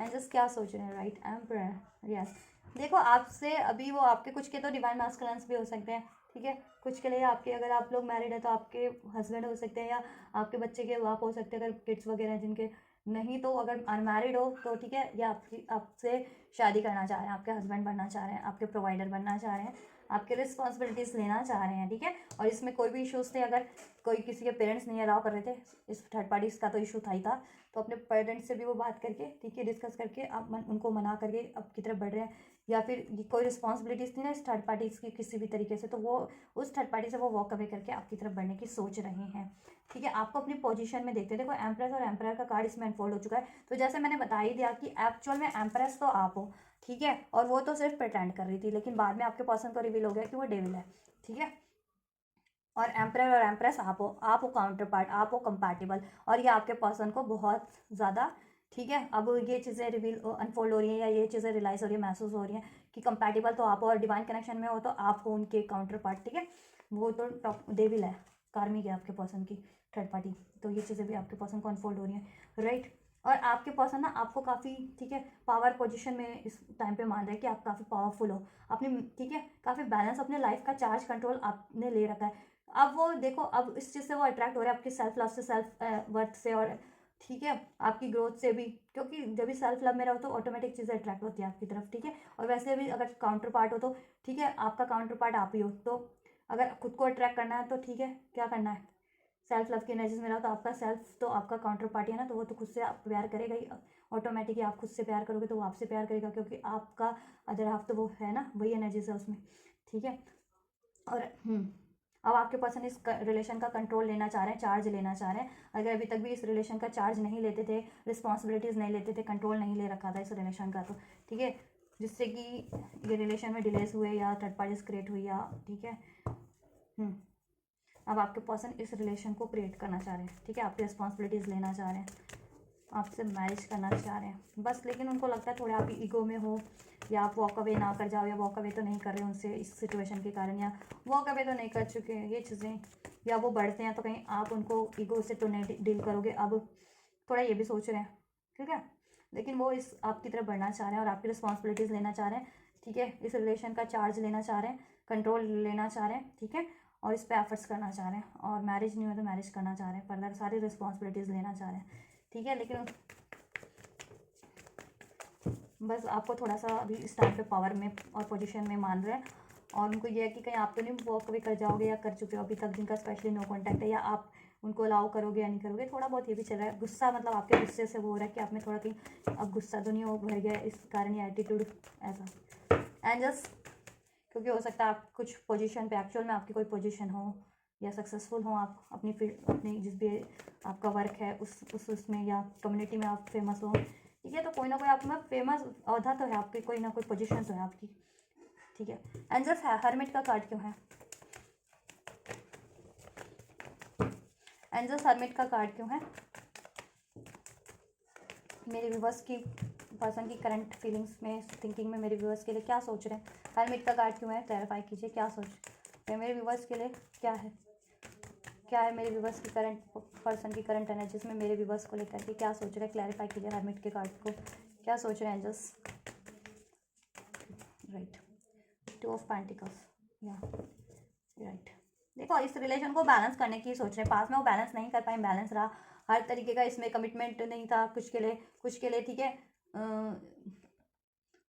एंजल्स, क्या सोच रहे हैं? Right, emperor, yes. देखो आपसे अभी वो आपके कुछ के तो डिवाइन मास्कुलिन्स भी हो सकते हैं, ठीक है, कुछ के लिए आपके, अगर आप लोग मैरिड है तो आपके हस्बैंड हो सकते हैं या आपके बच्चे के बाप हो सकते हैं, अगर किड्स वगैरह हैं जिनके, नहीं तो अगर अनमैरिड हो तो ठीक है, या आपसे शादी करना चाह रहे हैं, आपके हस्बैंड बनना चाह रहे हैं, आपके प्रोवाइडर बनना चाह रहे हैं, आपके रिस्पॉन्सिबिलिटीज़ लेना चाह रहे हैं, ठीक है। और इसमें कोई भी इश्यूज थे, अगर कोई किसी के पेरेंट्स नहीं अलाउ कर रहे थे, इस थर्ड पार्टीज का तो इशू था ही था, तो अपने पेरेंट्स से भी वो बात करके, ठीक है, डिस्कस करके आप उनको मना करके अब की तरफ बढ़ रहे हैं, या फिर कोई रिस्पॉन्सिबिलिटीज़ थी ना इस थर्ड पार्टीज़ की किसी भी तरीके से, तो वो उस थर्ड पार्टी से वो वॉक अवे करके आपकी तरफ बढ़ने की सोच रहे हैं, ठीक है। आपको अपनी पोजीशन में देखते हैं, देखो एम्प्रेस और एम्परर का कार्ड इसमें अनफोल्ड हो चुका है, तो जैसे मैंने बता ही दिया कि एक्चुअल में एम्प्रेस तो आप हो, ठीक है, और वो तो सिर्फ प्रटेंड कर रही थी, लेकिन बाद में आपके पर्सन को रिवील हो गया कि वो डेविल है, ठीक है। और एम्परर और एम्प्रेस आप हो काउंटर पार्ट, आप हो कंपैटिबल, और ये आपके पर्सन को बहुत ज़्यादा, ठीक है, अब ये चीज़ें रिवील अनफोल्ड हो रही हैं या ये चीज़ें रियलाइज हो रही है, महसूस हो रही हैं कि कंपैटिबल तो आप हो और डिवाइन कनेक्शन में हो तो आप हो उनके काउंटर पार्ट, ठीक है, वो तो टॉप डेविल है, कार्मिक है आपके पर्सन की थर्ड पार्टी, तो ये चीज़ें भी आपके पर्सन को अनफोल्ड हो रही हैं, राइट। और आपके पर्सन ना आपको काफ़ी, ठीक है, पावर पोजीशन में इस टाइम पे मान रहे हैं कि आप काफ़ी पावरफुल हो, अपनी, ठीक है, काफ़ी बैलेंस, अपने लाइफ का चार्ज कंट्रोल आपने ले रखा है। अब वो देखो, अब इस चीज़ से वो अट्रैक्ट हो रहा है आपकी सेल्फ लव से, सेल्फ वर्थ से, और ठीक है, आपकी ग्रोथ से भी, क्योंकि जब भी सेल्फ लव में रहो तो ऑटोमेटिक चीज़ें अट्रैक्ट होती है आपकी तरफ, ठीक है। और वैसे भी अगर काउंटर पार्ट हो तो ठीक है, आपका काउंटर पार्ट आप ही हो, तो अगर खुद को अट्रैक्ट करना है तो ठीक है, क्या करना है, सेल्फ लव की एनर्जीज में रहो, तो आपका सेल्फ तो आपका काउंटर पार्टी है ना, तो वो तो खुद से आप प्यार करेगा ही ऑटोमेटिकली, आप खुद से प्यार करोगे तो वो आपसे प्यार करेगा, क्योंकि आपका अदर हाफ तो वो है ना, वही एनर्जीज है उसमें, ठीक है। और अब आपके पर्सन इस रिलेशन का कंट्रोल लेना चाह रहे हैं, चार्ज लेना चाह रहे हैं, अगर अभी तक भी इस रिलेशन का चार्ज नहीं लेते थे, रिस्पॉन्सिबिलिटीज़ नहीं लेते थे, कंट्रोल नहीं ले रखा था इस रिलेशन का, तो ठीक है, जिससे कि ये रिलेशन में डिलेस हुए या थर्ड पार्टीज क्रिएट हुई या, ठीक है। अब आपके पर्सन इस रिलेशन को क्रिएट करना चाह रहे हैं, ठीक है, आपकी रिस्पॉन्सिबिलिटीज़ लेना चाह रहे हैं, आपसे मैरिज करना चाह रहे हैं बस, लेकिन उनको लगता है थोड़े आप ईगो में हो, या आप वॉक अवे ना कर जाओ, या वॉक अवे तो नहीं कर रहे हो उनसे इस सिचुएशन के कारण, या वॉक अवे तो नहीं कर चुके हैं, ये चीज़ें, या वो बढ़ते हैं तो कहीं आप उनको ईगो से तो नहीं डील करोगे, अब थोड़ा ये भी सोच रहे हैं, ठीक है। लेकिन वो इस आपकी तरफ बढ़ना चाह रहे हैं और आपकी रिस्पॉन्सिबिलिटीज़ लेना चाह रहे हैं, ठीक है, इस रिलेशन का चार्ज लेना चाह रहे हैं, कंट्रोल लेना चाह रहे हैं, ठीक है, और इस पर एफर्ट्स करना चाह रहे हैं, और मैरिज नहीं हो तो मैरिज करना चाह रहे हैं, फर्दर सारी रिस्पॉन्सिबिलिटीज़ लेना चाह रहे हैं, ठीक है। लेकिन बस आपको थोड़ा सा अभी इस टाइम पे पावर में और पोजीशन में मान रहे हैं, और उनको ये है कि कहीं आप तो नहीं वॉक अवे कर जाओगे या कर चुके हो अभी तक जिनका स्पेशली नो कॉन्टैक्ट है, या आप उनको अलाउ करोगे या नहीं करोगे, थोड़ा बहुत ये भी चल रहा है, गुस्सा, मतलब आपके गुस्से से वो हो रहा है कि आप में थोड़ा कहीं अब गुस्सा तो नहीं हो भर गया इस कारण, ये एटीट्यूड ऐसा, एंड जस्ट क्योंकि हो सकता है आप कुछ पोजीशन पे एक्चुअल में आपकी कोई पोजीशन हो या सक्सेसफुल हो आप अपनी फील्ड, अपनी जिस भी आपका वर्क है उसमें, या कम्युनिटी में आप फेमस हो, ठीक है, तो कोई ना कोई आप में फेमस औहदा तो है आपकी, कोई ना कोई पोजीशन तो है आपकी, ठीक है। एंजल्स हर्मिट का कार्ड क्यों है? एंजल्स हर्मिट का कार्ड क्यों है मेरे व्यूवर्स की पर्सन की करंट फीलिंग्स में, थिंकिंग में, मेरे व्यूवर्स के लिए क्या सोच रहे हैं? हर्मिट का कार्ड क्यों है? क्लैरिफाई कीजिए, क्या सोच रहे हैं मेरे व्यूवर्स के लिए, क्या है, क्या है मेरे व्यूवर्स की करंट पर्सन की करंट एनर्जीज में मेरे व्यूवर्स को लेकर के क्या सोच रहे हैं? क्लैरिफाई कीजिए हर्मिट के कार्ड को, क्या सोच रहे हैं angels, right. Two of pentacles, या राइट। देखो इस रिलेशन को बैलेंस करने की सोच रहे हैं, पास में वो बैलेंस नहीं कर पाए, बैलेंस रहा हर तरीके का, इसमें कमिटमेंट नहीं था कुछ के लिए, ठीक है।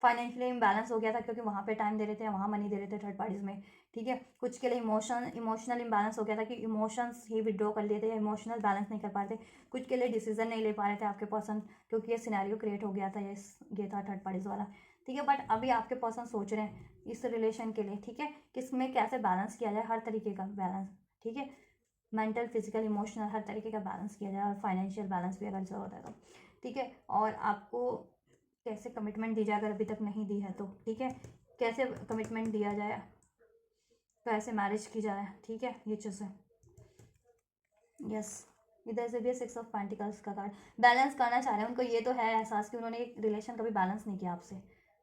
फाइनेंशियली इम्बैलेंस हो गया था क्योंकि वहाँ पे टाइम दे रहे थे, वहाँ मनी दे रहे थे थर्ड पार्टीज में, ठीक है। कुछ के लिए इमोशनल इम्बैलेंस हो गया था कि इमोशंस ही विड्रॉ कर लिए थे या इमोशनल बैलेंस नहीं कर पा रहे थे। कुछ के लिए डिसीजन नहीं ले पा रहे थे आपके पर्सन, क्योंकि ये सिनेरियो क्रिएट हो गया था, ये था थर्ड पार्टीज वाला, ठीक है। बट अभी आपके पर्सन सोच रहे हैं इस रिलेशन के लिए, ठीक है, कि इसमें कैसे बैलेंस किया जाए, हर तरीके का बैलेंस, ठीक है। मेंटल, फिजिकल, इमोशनल हर तरीके का बैलेंस किया जाए, और फाइनेंशियल बैलेंस भी अगर जरूरत है तो, ठीक है। और आपको कैसे कमिटमेंट दी जाए अगर अभी तक नहीं दी है तो, ठीक है, कैसे कमिटमेंट दिया जाए, कैसे मैरिज की जाए, ठीक है, ये चीज़ें। यस, इधर से भी 6 ऑफ पेंटिकल्स का कार्ड, बैलेंस करना चाह रहे हैं, उनको ये तो है एहसास कि उन्होंने एक रिलेशन कभी बैलेंस नहीं किया आपसे,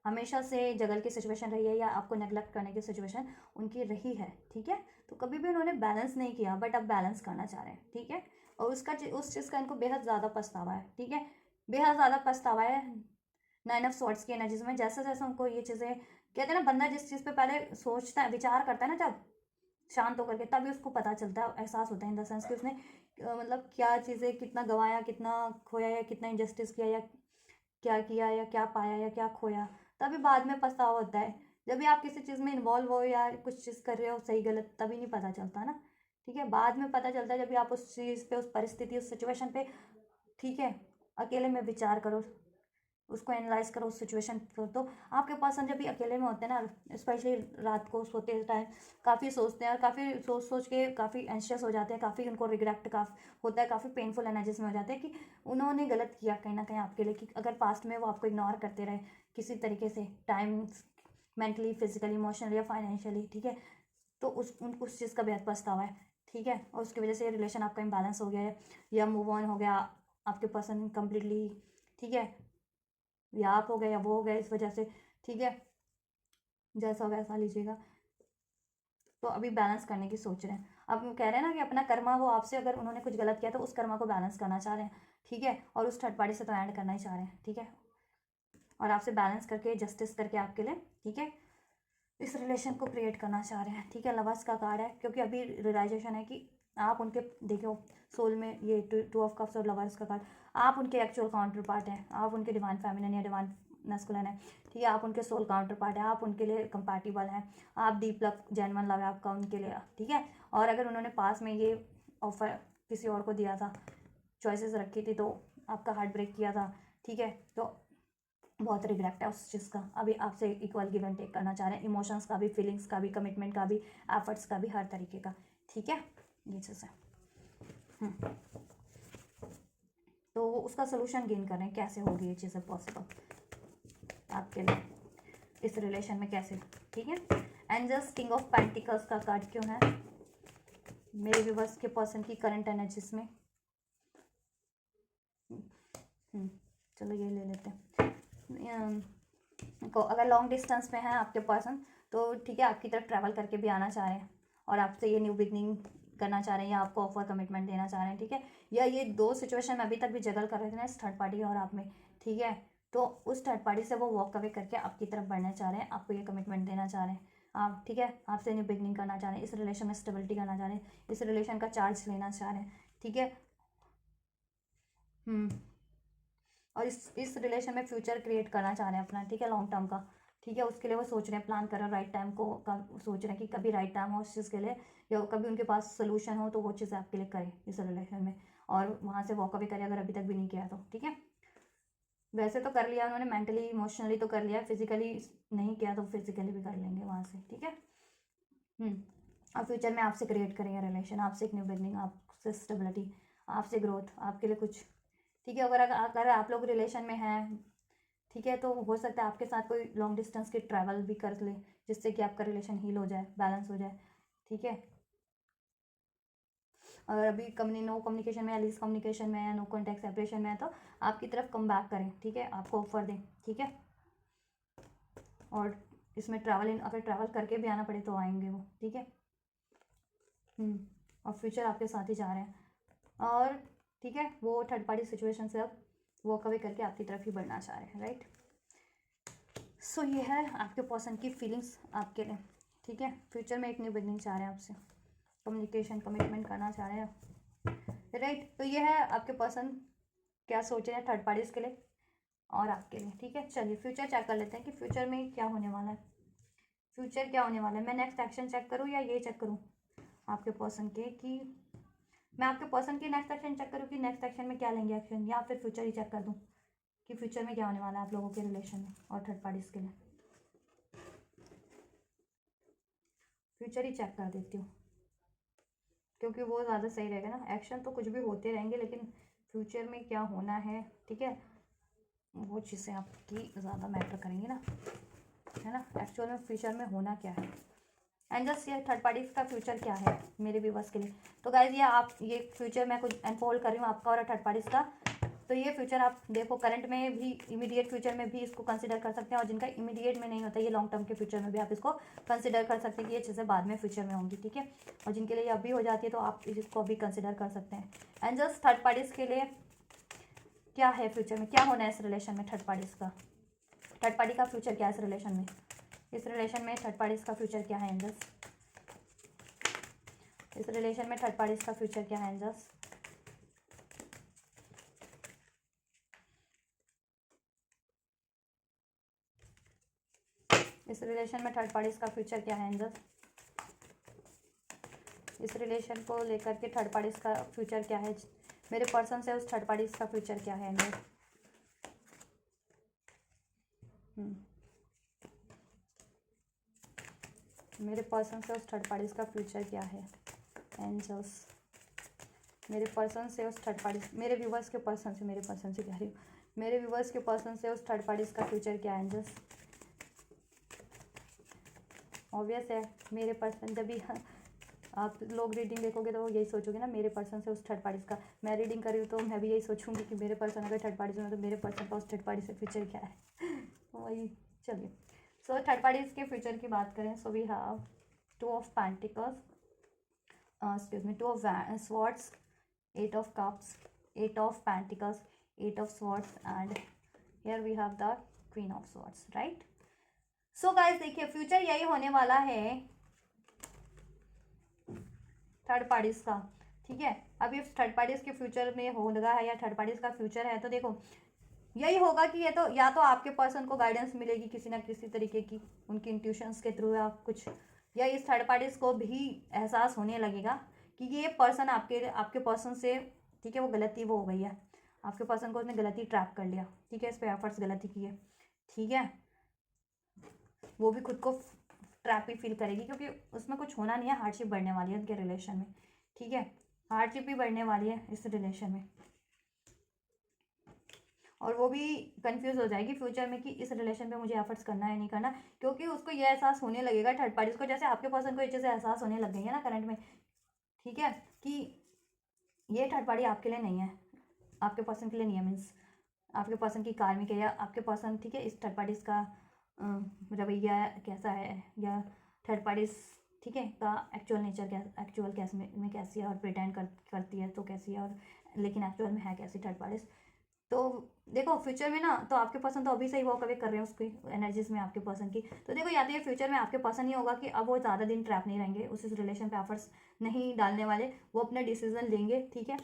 हमेशा से जगल की सिचुएशन रही है या आपको नेग्लेक्ट करने की सिचुएशन उनकी रही है, ठीक है। तो कभी भी उन्होंने बैलेंस नहीं किया, बट अब बैलेंस करना चाह रहे हैं, ठीक है। और उस चीज़ का इनको बेहद ज़्यादा पछतावा है, ठीक है, बेहद ज़्यादा पछतावा है 9 ऑफ स्वॉर्ड्स की एनर्जीज में। जैसे जैसे उनको ये चीज़ें, कहते हैं ना, बंदा जिस चीज़ पे पहले सोचता है, विचार करता है ना, जब शांत होकर के, तभी उसको पता चलता है, एहसास होता है, इन द सेंस कि उसने मतलब क्या चीज़ें, कितना गंवाया, कितना खोया, या कितना इनजस्टिस किया, या क्या किया, या क्या पाया, या क्या खोया, तभी बाद में पछतावा होता है। जब भी आप किसी चीज़ में इन्वॉल्व हो या कुछ चीज़ कर रहे हो सही गलत, तभी नहीं पता चलता ना, ठीक है, बाद में पता चलता है जब भी आप उस चीज़ पे, उस परिस्थिति, उस सिचुएशन पे, ठीक है, अकेले में विचार करो, उसको एनालाइज करो, उस सिचुएशन को। तो आपके पर्सन जब भी अकेले में होते हैं ना, स्पेशली रात को सोते टाइम, काफ़ी सोचते हैं, और काफ़ी सोच सोच के काफ़ी एंशियस हो जाते हैं, काफ़ी उनको रिग्रेट काफ़ी होता है, काफ़ी पेनफुल एनर्जीज में हो जाते हैं कि उन्होंने गलत किया कहीं ना कहीं आपके लिए, कि अगर पास्ट में वो आपको इग्नोर करते रहे किसी तरीके से, टाइम, मेंटली, फिजिकली, इमोशनली या फाइनेंशियली, ठीक है, तो उनको उस चीज़ का बेहद पछतावा है, ठीक है। और उसकी वजह से रिलेशन आपका इम्बैलेंस हो गया है, या मूव ऑन हो गया आपके पर्सन कम्प्लीटली, ठीक है, या आप हो गए या वो हो गए इस वजह से, ठीक है, जैसा वैसा लीजिएगा। तो अभी बैलेंस करने की सोच रहे हैं, अब कह रहे हैं ना कि अपना कर्मा, वो आपसे अगर उन्होंने कुछ गलत किया तो उस कर्मा को बैलेंस करना चाह रहे हैं, ठीक है, और उस थर्ड पार्टी से तो एंड करना ही चाह रहे हैं, ठीक है, और आपसे बैलेंस करके, जस्टिस करके आपके लिए, ठीक है, इस रिलेशन को क्रिएट करना चाह रहे हैं, ठीक है। लवर्स का कार्ड है, क्योंकि अभी रियलाइजेशन है कि आप उनके, देखो सोल में ये टू ऑफ कप्स और लवर्स का कार्ड, आप उनके एक्चुअल काउंटर पार्ट हैं, आप उनके डिवाइन फेमिनिन या डिवाइन मैस्कुलिन है, ठीक है, आप उनके सोल काउंटर पार्ट है, आप उनके लिए कंपैटिबल हैं, आप डीप लव, जेन्युइन लव है आपका उनके लिए, ठीक है। और अगर उन्होंने पास में ये ऑफर किसी और को दिया था, चॉइसेस रखी थी, तो आपका हार्ट ब्रेक किया था, ठीक है, तो बहुत रिग्रेट है उस चीज़ का, अभी आपसे इक्वल गिव एंड टेक करना चाह रहे हैं, इमोशंस का भी, फीलिंग्स का भी, कमिटमेंट का भी, एफर्ट्स का भी, हर तरीके का, ठीक है, ये चीज़ है। तो वो उसका सोल्यूशन गेन कर रहे हैं, कैसे होगी ये चीज़ें पॉसिबल आपके लिए इस रिलेशन में, कैसे, ठीक है। एंजल्स, किंग ऑफ पेंटिकल्स का कार्ड क्यों है मेरे व्यूअर्स के पर्सन की करंट एनर्जीज में? चलो ये ले लेते हैं। को अगर लॉन्ग डिस्टेंस में है आपके पर्सन, तो ठीक है, आपकी तरफ ट्रैवल करके भी आना चाह रहे हैं, और आपसे ये न्यू बिगनिंग करना चाह रहे हैं, या आपको ऑफर कमिटमेंट देना चाह रहे हैं, ठीक है। या ये दो सिचुएशन में अभी तक भी जगल कर रहे थे ना, इस थर्ड पार्टी और आप में, ठीक है, तो उस थर्ड पार्टी से वो वॉक अवे करके आपकी तरफ बढ़ना चाह रहे हैं, आपको ये कमिटमेंट देना चाह रहे हैं आप, ठीक है, आपसे न्यू बिगनिंग करना चाह रहे हैं, इस रिलेशन में स्टेबिलिटी करना चाह रहे हैं, इस रिलेशन का चार्ज लेना चाह रहे हैं, ठीक है। और इस रिलेशन में फ्यूचर क्रिएट करना चाह रहे हैं अपना, ठीक है, लॉन्ग टर्म का, ठीक है। उसके लिए वो सोच रहे हैं, प्लान कर रहे हैं, राइट टाइम को सोच रहे हैं कि कभी राइट टाइम हो उस चीज़ के लिए, या कभी उनके पास सोल्यूशन हो तो वो चीज़ आपके लिए करें इस रिलेशन में, और वहाँ से वॉक अवे करें अगर अभी तक भी नहीं किया तो, ठीक है। वैसे तो कर लिया उन्होंने, मेंटली इमोशनली तो कर लिया, फिजिकली नहीं किया तो फिजिकली भी कर लेंगे वहाँ से, ठीक है। और फ्यूचर में आपसे क्रिएट करेंगे रिलेशन, आपसे एक न्यू बिगनिंग, आपसे स्टेबिलिटी, आपसे ग्रोथ, आपके लिए कुछ, ठीक है। अगर आप लोग रिलेशन में हैं, ठीक है, तो हो सकता है आपके साथ कोई लॉन्ग डिस्टेंस की ट्रैवल भी कर ले, जिससे कि आपका रिलेशन हील हो जाए, बैलेंस हो जाए, ठीक है। अगर अभी नो कम्युनिकेशन में, लीज कम्युनिकेशन में है, नो कॉन्टैक्ट, सेपरेशन में है, तो आपकी तरफ कम बैक करें, ठीक है, आपको ऑफर दें, ठीक है। और इसमें अगर ट्रैवल करके भी आना पड़े तो आएंगे वो, ठीक है। और फ्यूचर आपके साथ ही जा रहे हैं, और ठीक है, वो थर्ड पार्टी सिचुएशन से अब वॉक अवे करके आपकी तरफ ही बढ़ना चाह रहे हैं, राइट। सो ये है आपके पर्सन की फीलिंग्स आपके लिए, ठीक है। फ्यूचर में एक न्यू बिगनिंग चाह रहे हैं आपसे, कम्युनिकेशन कमिटमेंट करना चाह रहे हैं, राइट। तो ये है आपके पर्सन क्या सोच रहे हैं थर्ड पार्टीज के लिए और आपके लिए, ठीक है। चलिए फ्यूचर चेक कर लेते हैं कि फ्यूचर में क्या होने वाला है, फ्यूचर क्या होने वाला है। मैं नेक्स्ट एक्शन चेक करूँ या ये चेक करूँ आपके पर्सन के, कि मैं आपके पर्सन की नेक्स्ट एक्शन चेक करूँ कि नेक्स्ट एक्शन में क्या लेंगे एक्शन, या फिर फ्यूचर ही चेक कर दूँ कि फ्यूचर में क्या होने वाला है आप लोगों के रिलेशन में और थर्ड पार्टीज के लिए। फ्यूचर ही चेक कर देती हूँ क्योंकि वो ज़्यादा सही रहेगा ना। एक्शन तो कुछ भी होते रहेंगे लेकिन फ्यूचर में क्या होना है, ठीक है, वो चीज़ें आपकी ज़्यादा मैटर करेंगी ना, है ना। एक्चुअल में फ्यूचर में होना क्या है एंड जस्ट ये थर्ड पार्टी का फ्यूचर क्या है मेरे व्यूवर्स के लिए। तो गाइज ये आप ये फ्यूचर मैं कुछ अनफोल्ड कर रही हूँ आपका और थर्ड पार्टीज का। तो ये फ्यूचर आप देखो करंट में भी, इमीडिएट फ्यूचर में भी इसको कंसिडर कर सकते हैं, और जिनका इमीडिएट में नहीं होता ये लॉन्ग टर्म के फ्यूचर में भी आप इसको कंसिडर कर सकते हैं कि ये चीज़ें बाद में फ्यूचर में होंगी, ठीक है। और जिनके लिए अभी हो जाती है तो आप इसको अभी कंसिडर कर सकते हैं। एंड जस्ट थर्ड पार्टीज के लिए क्या है फ्यूचर में, क्या होना है इस रिलेशन में थर्ड पार्टीज का, थर्ड पार्टी का फ्यूचर क्या है इस रिलेशन में, इस रिलेशन में थर्ड पार्टीज का फ्यूचर क्या है एंजल्स, इस रिलेशन में थर्ड पार्टीज का फ्यूचर क्या है एंजल्स। इस रिलेशन में थर्ड पार्टीज का फ्यूचर क्या है एंजल्स, इस रिलेशन को लेकर के थर्ड पार्टीज का फ्यूचर क्या है, मेरे पर्सन से उस थर्ड पार्टीज का फ्यूचर क्या है एंजल्स। मेरे पर्सन से उस थर्ड पार्टीज का फ्यूचर क्या है एंजल्स, मेरे पर्सन से उस थर्ड पार्टी, मेरे व्यूवर्स के पर्सन से, मेरे पर्सन से कह रही हूँ, मेरे व्यूवर्स के पर्सन से उस थर्ड पार्टीज का फ्यूचर क्या है एंजल्स। ऑब्वियस है मेरे पर्सन, जब भी आप लोग रीडिंग देखोगे तो यही सोचोगे ना मेरे पर्सन से उस थर्ड पार्टीज का। मैं रीडिंग कर रही हूँ तो मैं भी यही सोचूंगी कि मेरे पर्सन अगर थर्ड पार्टीज में तो मेरे पर्सन का उस थर्ड पार्टी से फ्यूचर क्या है। वही चलिए। सो थर्ड पार्टीज के फ्यूचर की बात करें, so we have two of pentacles, excuse me, two of swords, eight of cups, eight of pentacles, eight of swords and here we have the queen of swords, right. So guys देखिए future यही होने वाला है third parties का, ठीक है। अभी third parties के फ्यूचर में होगा है या थर्ड पार्टीज का फ्यूचर है तो देखो यही होगा कि ये तो या तो आपके पर्सन को गाइडेंस मिलेगी किसी ना किसी तरीके की उनकी इंट्यूशंस के थ्रू या कुछ, या इस थर्ड पार्टीज को भी एहसास होने लगेगा कि ये पर्सन आपके पर्सन से, ठीक है, वो गलती वो हो गई है, आपके पर्सन को उसने गलती ट्रैप कर लिया, ठीक है, इस पर एफर्ट्स गलती की है, ठीक है। वो भी खुद को ट्रैप ही फील करेगी क्योंकि उसमें कुछ होना नहीं है, हार्डशिप बढ़ने वाली है उनके रिलेशन में, ठीक है, हार्डशिप भी बढ़ने वाली है इस रिलेशन में। और वो भी कंफ्यूज हो जाएगी फ्यूचर में कि इस रिलेशन पे मुझे एफर्ट्स करना है नहीं करना, क्योंकि उसको ये एहसास होने लगेगा थर्ड पार्टीज को, जैसे आपके पर्सन को ये चीज़ें एहसास होने लग गई है ना करंट में, ठीक है, कि ये थर्ड पार्टी आपके लिए नहीं है, आपके पर्सन के लिए नहीं है, मीन्स आपके पर्सन की कार्मिक है या आपके पर्सन, ठीक है, इस थर्ड पार्टीज का रवैया कैसा है या थर्ड पार्टीज, ठीक है, का एक्चुअल नेचर क्या, एक्चुअल कैसे में कैसी है और प्रिटेंड करती है तो कैसी है, और लेकिन एक्चुअल में है कैसी थर्ड पार्टीज। तो देखो फ्यूचर में ना तो आपके पर्सन तो अभी से ही वॉक अवे कर रहे हैं उसकी एनर्जीज में आपके पर्सन की, तो देखो या तो ये फ्यूचर में आपके पर्सन ही होगा कि अब वो ज़्यादा दिन ट्रैप नहीं रहेंगे, उस रिलेशन पे एफर्ट्स नहीं डालने वाले, वो अपना डिसीजन लेंगे, ठीक है,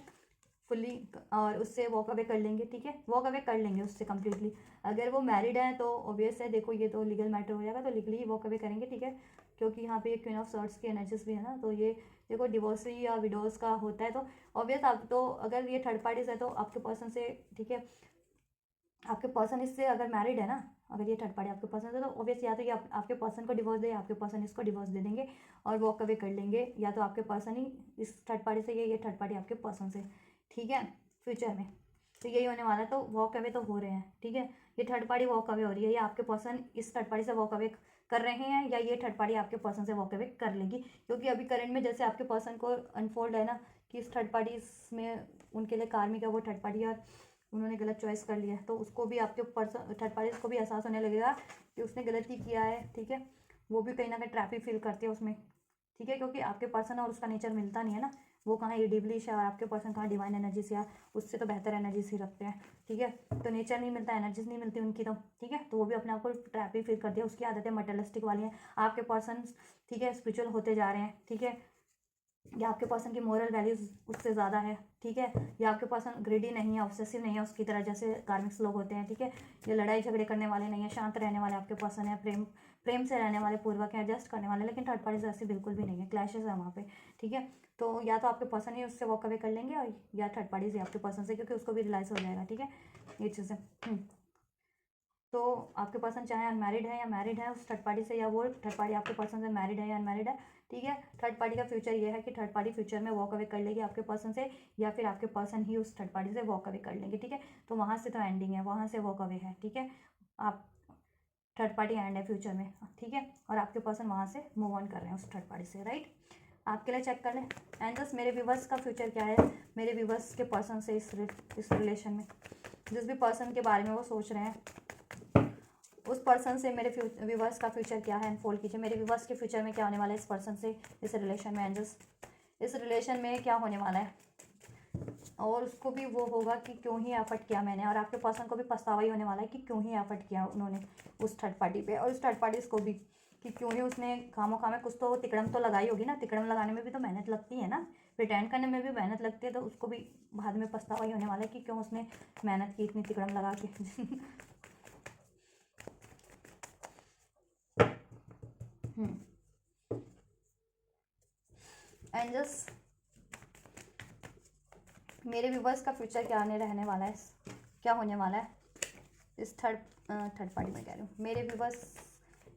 फुल्ली, और उससे वॉक अवे कर लेंगे, ठीक है, वॉक अवे कर लेंगे उससे कम्प्लीटली। अगर वो मैरिड है तो ऑब्वियस है, देखो ये तो लीगल मैटर हो जाएगा, तो लीगली ही वॉक अवे करेंगे, ठीक है, क्योंकि यहाँ पे क्वीन ऑफ सॉर्ड्स की एनर्जीज भी है ना, तो ये देखो डिवोर्सी या विडोज का होता है तो ऑब्वियस आप तो अगर ये थर्ड पार्टीज है तो आपके पर्सन से, ठीक है, आपके पर्सन इससे अगर मैरिड है ना, अगर ये थर्ड पार्टी आपके पर्सन है तो ऑब्वियस या तो ये आपके पर्सन को डिवोर्स दे, आपके पर्सन इसको डिवोर्स दे देंगे और वॉक अवे कर लेंगे, या तो आपके पर्सन ही इस थर्ड पार्टी से, ये थर्ड पार्टी आपके पर्सन से, ठीक है, फ्यूचर में तो यही होने वाला है। तो वॉक अवे तो हो रहे हैं, ठीक है, ये थर्ड पार्टी वॉक अवे हो रही है, या आपके पर्सन इस थर्ड पार्टी से वॉक अवे कर रहे हैं, या ये थर्ड पार्टी आपके पर्सन से वॉक अवे कर लेगी, क्योंकि अभी करंट में जैसे आपके पर्सन को अनफोल्ड है ना कि इस थर्ड पार्टी में उनके लिए कार्मिक है वो थर्ड पार्टी, और उन्होंने गलत चॉइस कर लिया है, तो उसको भी आपके पर्सन थर्ड पार्टीज को भी एहसास होने लगेगा कि उसने गलती किया है, ठीक है, वो भी कहीं ना कहीं ट्रैप ही फील करते हैं उसमें, ठीक है, क्योंकि आपके पर्सन और उसका नेचर मिलता नहीं है ना, वो कहाँ इडिबलिश है और आपके पर्सन कहाँ डिवाइन एनर्जी से या उससे तो बेहतर एनर्जी से रखते हैं, ठीक है। तो नेचर नहीं मिलता, एनर्जीज नहीं मिलती उनकी, तो ठीक है। तो वो भी अपने आप को ट्रैप ही फील करती है, उसकी आदतें मटेरियलिस्टिक वाली हैं। आपके पर्सन, ठीक है, स्पिरिचुअल होते जा रहे हैं, ठीक है, या आपके पर्सन की मोरल वैल्यूज उससे ज़्यादा है, ठीक है, या आपके पर्सन ग्रेडी नहीं है, ऑब्सेसिव नहीं है उसकी तरह जैसे कार्मिक्स लोग होते हैं, ठीक है। ये लड़ाई झगड़े करने वाले नहीं है, शांत रहने वाले आपके पर्सन है, प्रेम प्रेम से रहने वाले, पूर्वक है, एडजस्ट करने वाले, लेकिन थर्ड पार्टी से ऐसे बिल्कुल भी नहीं है, क्लैशेस है वहाँ पे, ठीक है। तो या तो आपके पर्सन ही उससे वॉक अवे कर लेंगे और या थर्ड पार्टी से आपके पर्सन से, क्योंकि उसको भी रियलाइज हो जाएगा, ठीक है, ये चीज़ें। तो आपके पर्सन चाहे अनमैरिड है या मैरिड है उस थर्ड पार्टी से, या वो थर्ड पार्टी आपके पर्सन से मैरिड है या अनमैरिड है, ठीक है। थर्ड पार्टी का फ्यूचर ये है कि थर्ड पार्टी फ्यूचर में वॉक अवे कर लेगी आपके पर्सन से, या फिर आपके पर्सन ही उस थर्ड पार्टी से वॉक अवे कर लेंगे, ठीक है। तो वहाँ से तो एंडिंग है, वहाँ से वॉक अवे है, ठीक है। आप थर्ड पार्टी एंड है फ्यूचर में, ठीक है, और आपके पर्सन वहाँ से मूव ऑन कर रहे हैं उस थर्ड पार्टी से, राइट। आपके लिए चेक कर लें एंड जस्ट मेरे व्यूवर्स का फ्यूचर क्या है, मेरे व्यूवर्स के पर्सन से इस रिलेशन में, जिस भी पर्सन के बारे में वो सोच रहे हैं उस पर्सन से मेरे व्यूवर्स का फ्यूचर क्या है, अनफोल्ड कीजिए। मेरे व्यूवर्स के फ्यूचर में क्या होने वाला है इस पर्सन से, इस रिलेशन में, एंजल्स इस रिलेशन में क्या होने वाला है, और उसको भी वो होगा कि क्यों ही एफर्ट किया मैंने, और आपके पर्सन को भी पछतावा ही होने वाला है कि क्यों ही एफर्ट किया उन्होंने उस थर्ड पार्टी पे, और उस थर्ड पार्टी को भी कि क्यों ही उसने खामो खामे कुछ तो तिकड़म तो लगाई होगी ना। तिकड़म लगाने में भी तो मेहनत लगती है ना, प्रिटेंड करने में भी मेहनत लगती है, तो उसको भी बाद में पछतावा ही होने वाला है कि क्यों उसने मेहनत की इतनी तिकड़म लगा के। एंड जस्ट मेरे व्यूवर्स का फ्यूचर क्या आने रहने वाला है, क्या होने वाला है इस थर्ड पार्टी में कह रही हूँ। मेरे व्यूवर्स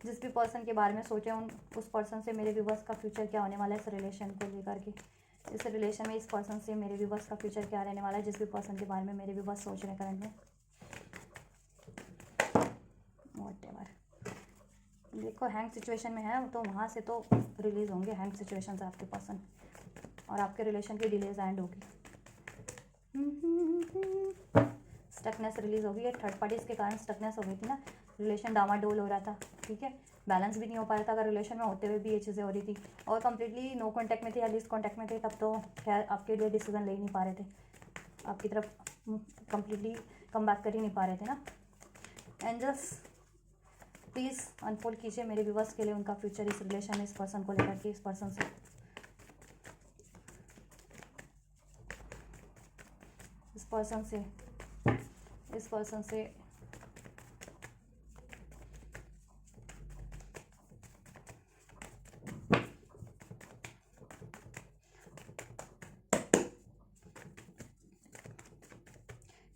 जिस भी पर्सन के बारे में सोचे उस पर्सन से मेरे व्यूवर्स का फ्यूचर क्या होने वाला है इस रिलेशन को लेकर के, इस रिलेशन में इस पर्सन से मेरे व्यूवर्स का फ्यूचर क्या रहने वाला है, जिस भी पर्सन के बारे में मेरे व्यूवर्स सोच रहे हैं करंट में। व्हाटएवर, देखो हैंग सिचुएशन में है तो वहाँ से तो रिलीज होंगे हैंग सिचुएशन से आपके पर्सन, और आपके रिलेशन की डिलेज एंड होगी, स्टकनेस रिलीज होगी। ये थर्ड पार्टीज के कारण स्टकनेस हो गई थी ना, रिलेशन डामाडोल हो रहा था, ठीक है, बैलेंस भी नहीं हो पा रहा था। अगर रिलेशन में होते हुए भी ये चीज़ें हो रही थी और कंप्लीटली नो कांटेक्ट में थे या लीस्ट कांटेक्ट में थे, तब तो खैर आपके लिए डिसीजन ले ही नहीं पा रहे थे, आपकी तरफ कंप्लीटली कम बैक कर ही नहीं पा रहे थे ना। एंजल्स प्लीज़ अनफोल्ड कीजिए मेरे व्यूवर्स के लिए उनका फ्यूचर इस रिलेशन में, इस पर्सन को लेकर के, इस पर्सन से, इस पर्सन से, इस पर्सन से।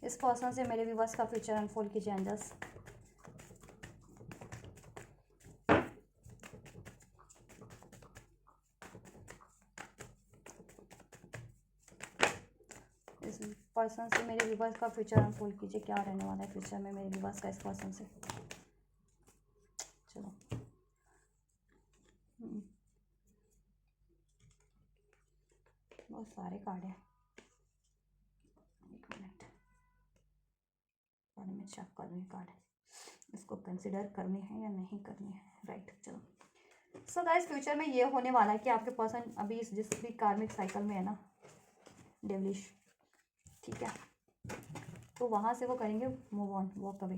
इस पर्सन से मेरे व्यूवर्स का फ्यूचर अनफोल्ड कीजिए एंजल्स। इस पर्सन से मेरे व्यूवर्स का फ्यूचर अनफोल्ड कीजिए, क्या रहने वाला है फ्यूचर में मेरे व्यूवर्स का इस पर्सन से। चलो बहुत सारे कार्ड हैं, एक मिनट कार्ड में चेक कर लूँ कार्ड, इसको कंसिडर करनी है या नहीं करनी है, राइट। चलो सो गाइस फ्यूचर में ये होने वाला है कि आपके पर्सन अभी इस जिस भी कार्मिक साइकिल में है ना, डेवलिश, ठीक है, तो वहाँ से वो करेंगे मूव ऑन, वॉक अवे,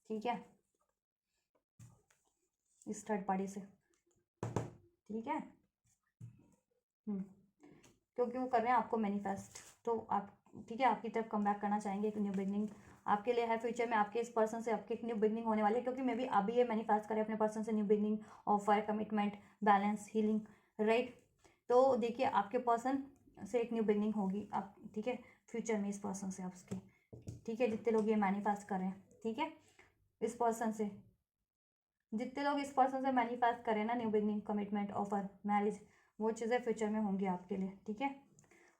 ठीक है, इस थर्ड पार्टी से, ठीक है। क्योंकि वो कर रहे हैं आपको मैनिफेस्ट, तो आप ठीक है आपकी तरफ कम बैक करना चाहेंगे, एक न्यू बिगनिंग आपके लिए है फ्यूचर में, आपके इस पर्सन से आपकी एक न्यू बिगनिंग होने वाली है, क्योंकि मे बी अभी ये मैनिफेस्ट करें अपने पर्सन से new beginning, offer, commitment, balance, healing, right. तो देखिए आपके पर्सन से एक न्यू बिगनिंग होगी आप, ठीक है, फ्यूचर में इस पर्सन से आप उसकी, ठीक है, जितने लोग ये मैनिफेस्ट कर रहे हैं, ठीक है, इस पर्सन से जितने लोग इस पर्सन से मैनिफेस्ट करें ना new beginning, commitment, offer, marriage, वो चीज़ें फ्यूचर में होंगी आपके लिए, ठीक है।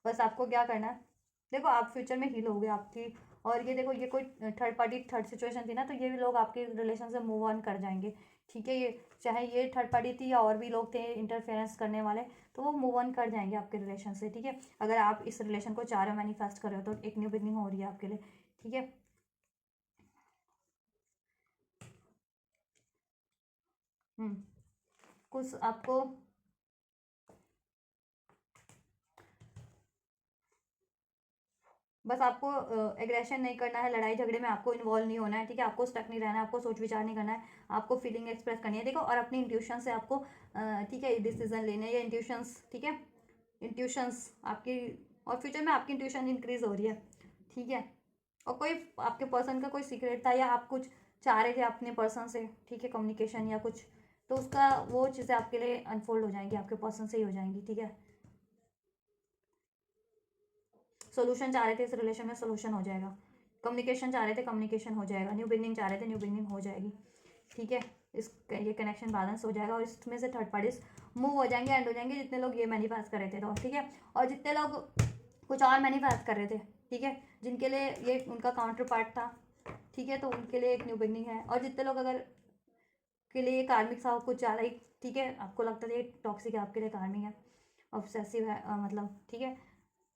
बस आपको क्या करना है, देखो आप फ्यूचर में हील होगे आपकी, और ये देखो ये कोई थर्ड पार्टी थर्ड सिचुएशन थी ना, तो ये भी लोग आपके रिलेशन से मूव ऑन कर जाएंगे, ठीक है। ये चाहे ये थर्ड पार्टी थी या और भी लोग थे इंटरफेरेंस करने वाले, तो वो मूव ऑन कर जाएंगे आपके रिलेशन से, ठीक है। अगर आप इस रिलेशन को चाह रहे हो मैनिफेस्ट कर रहे हो तो एक न्यू बिगनिंग हो रही है आपके लिए, ठीक है। कुछ आपको बस आपको एग्रेशन नहीं करना है, लड़ाई झगड़े में आपको इन्वॉल्व नहीं होना है, ठीक है। आपको स्टक नहीं रहना है, आपको सोच विचार नहीं करना है, आपको फीलिंग एक्सप्रेस करनी है, देखो। और अपनी इंट्यूशन से आपको ठीक है डिसीजन लेने हैं, या इंट्यूशंस, ठीक है, इंट्यूशंस आपकी, और फ्यूचर में आपकी इंट्यूशन इंक्रीज हो रही है, ठीक है। और कोई आपके पर्सन का कोई सीक्रेट था, या आप कुछ चाह रहे थे अपने पर्सन से, ठीक है, कम्युनिकेशन या कुछ, तो उसका वो चीज़ें आपके लिए अनफोल्ड हो जाएंगी, आपके पर्सन से ही हो जाएंगी, ठीक है। सोल्यूशन चाह रहे थे, इस रिलेशन में सोल्यूशन हो जाएगा। कम्युनिकेशन चाह रहे थे, कम्युनिकेशन हो जाएगा। न्यू बिगनिंग चाह रहे थे, न्यू बिगनिंग हो जाएगी, ठीक है। इस ये कनेक्शन बैलेंस हो जाएगा, और इसमें से थर्ड पार्टीज मूव हो जाएंगे, एंड हो जाएंगे, जितने लोग ये मैनिफेस्ट कर रहे थे, तो ठीक है। और जितने लोग कुछ और मैनिफेस्ट कर रहे थे, ठीक है, जिनके लिए ये उनका काउंटर पार्ट था, ठीक है, तो उनके लिए एक न्यू बिगनिंग है। और जितने लोग अगर के लिए कार्मिक सा कुछ ज़्यादा ही, ठीक है, आपको लगता था ये टॉक्सिक है, आपके लिए कार्मिक है, ऑब्सेसिव है, मतलब ठीक है,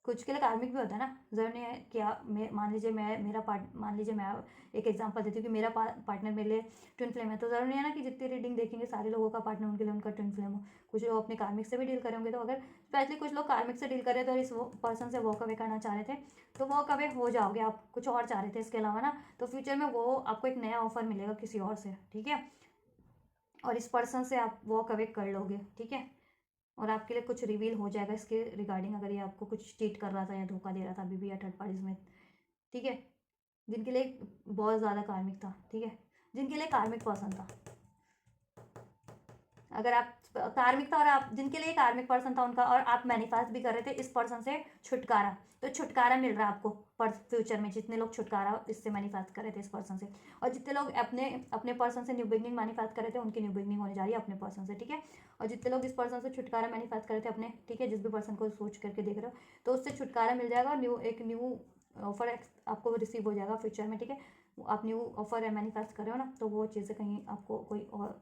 कुछ के लिए कार्मिक भी होता है ना। ज़रूर नहीं है कि मान लीजिए मैं मेरा मान लीजिए मैं एक एग्जांपल देती हूँ कि मेरा पार्टनर मेरे लिए ट्विन फ्लेम है, तो ज़रूर नहीं है ना कि जितनी रीडिंग देखेंगे सारे लोगों का पार्टनर उनके लिए उनका ट्विन फ्लेम हो। कुछ लोग अपने कार्मिक से भी डील करे होंगे, तो अगर स्पेशली कुछ लोग कार्मिक से डील कर रहे थे और इस पर्सन से वॉक अवे करना चाह रहे थे, तो वॉक अवे हो जाओगे आप। कुछ और चाह रहे थे इसके अलावा ना, तो फ्यूचर में वो आपको एक नया ऑफर मिलेगा किसी और से, ठीक है, और इस पर्सन से आप वॉक अवे कर लोगे, ठीक है। और आपके लिए कुछ रिवील हो जाएगा इसके रिगार्डिंग, अगर ये आपको कुछ चीट कर रहा था या धोखा दे रहा था अभी भी, या थर्ड पार्टीज में, ठीक है, जिनके लिए बहुत ज़्यादा कार्मिक था, ठीक है, जिनके लिए कार्मिक पर्सन था। अगर आप कार्मिक था और आप जिनके लिए कार्मिक पर्सन था उनका, और आप मैनिफेस्ट भी कर रहे थे इस पर्सन से छुटकारा, तो छुटकारा मिल रहा है आपको पर फ्यूचर में। जितने लोग छुटकारा इससे मैनिफेस्ट कर रहे थे इस पर्सन से, और जितने लोग अपने अपने पर्सन से न्यू बिगनिंग मैनिफेस्ट कर रहे थे, उनकी न्यू बिगनिंग होने जा रही है अपने पर्सन से, ठीक है। और जितने लोग इस पर्सन से छुटकारा मैनिफेस्ट कर रहे थे अपने, ठीक है, जिस भी पर्सन को सोच करके देख रहे हो, तो उससे छुटकारा मिल जाएगा, और न्यू ऑफर आपको रिसीव हो जाएगा फ्यूचर में, ठीक है। आप न्यू ऑफर मैनिफेस्ट कर रहे हो ना, तो वो चीज़ें कहीं आपको कोई और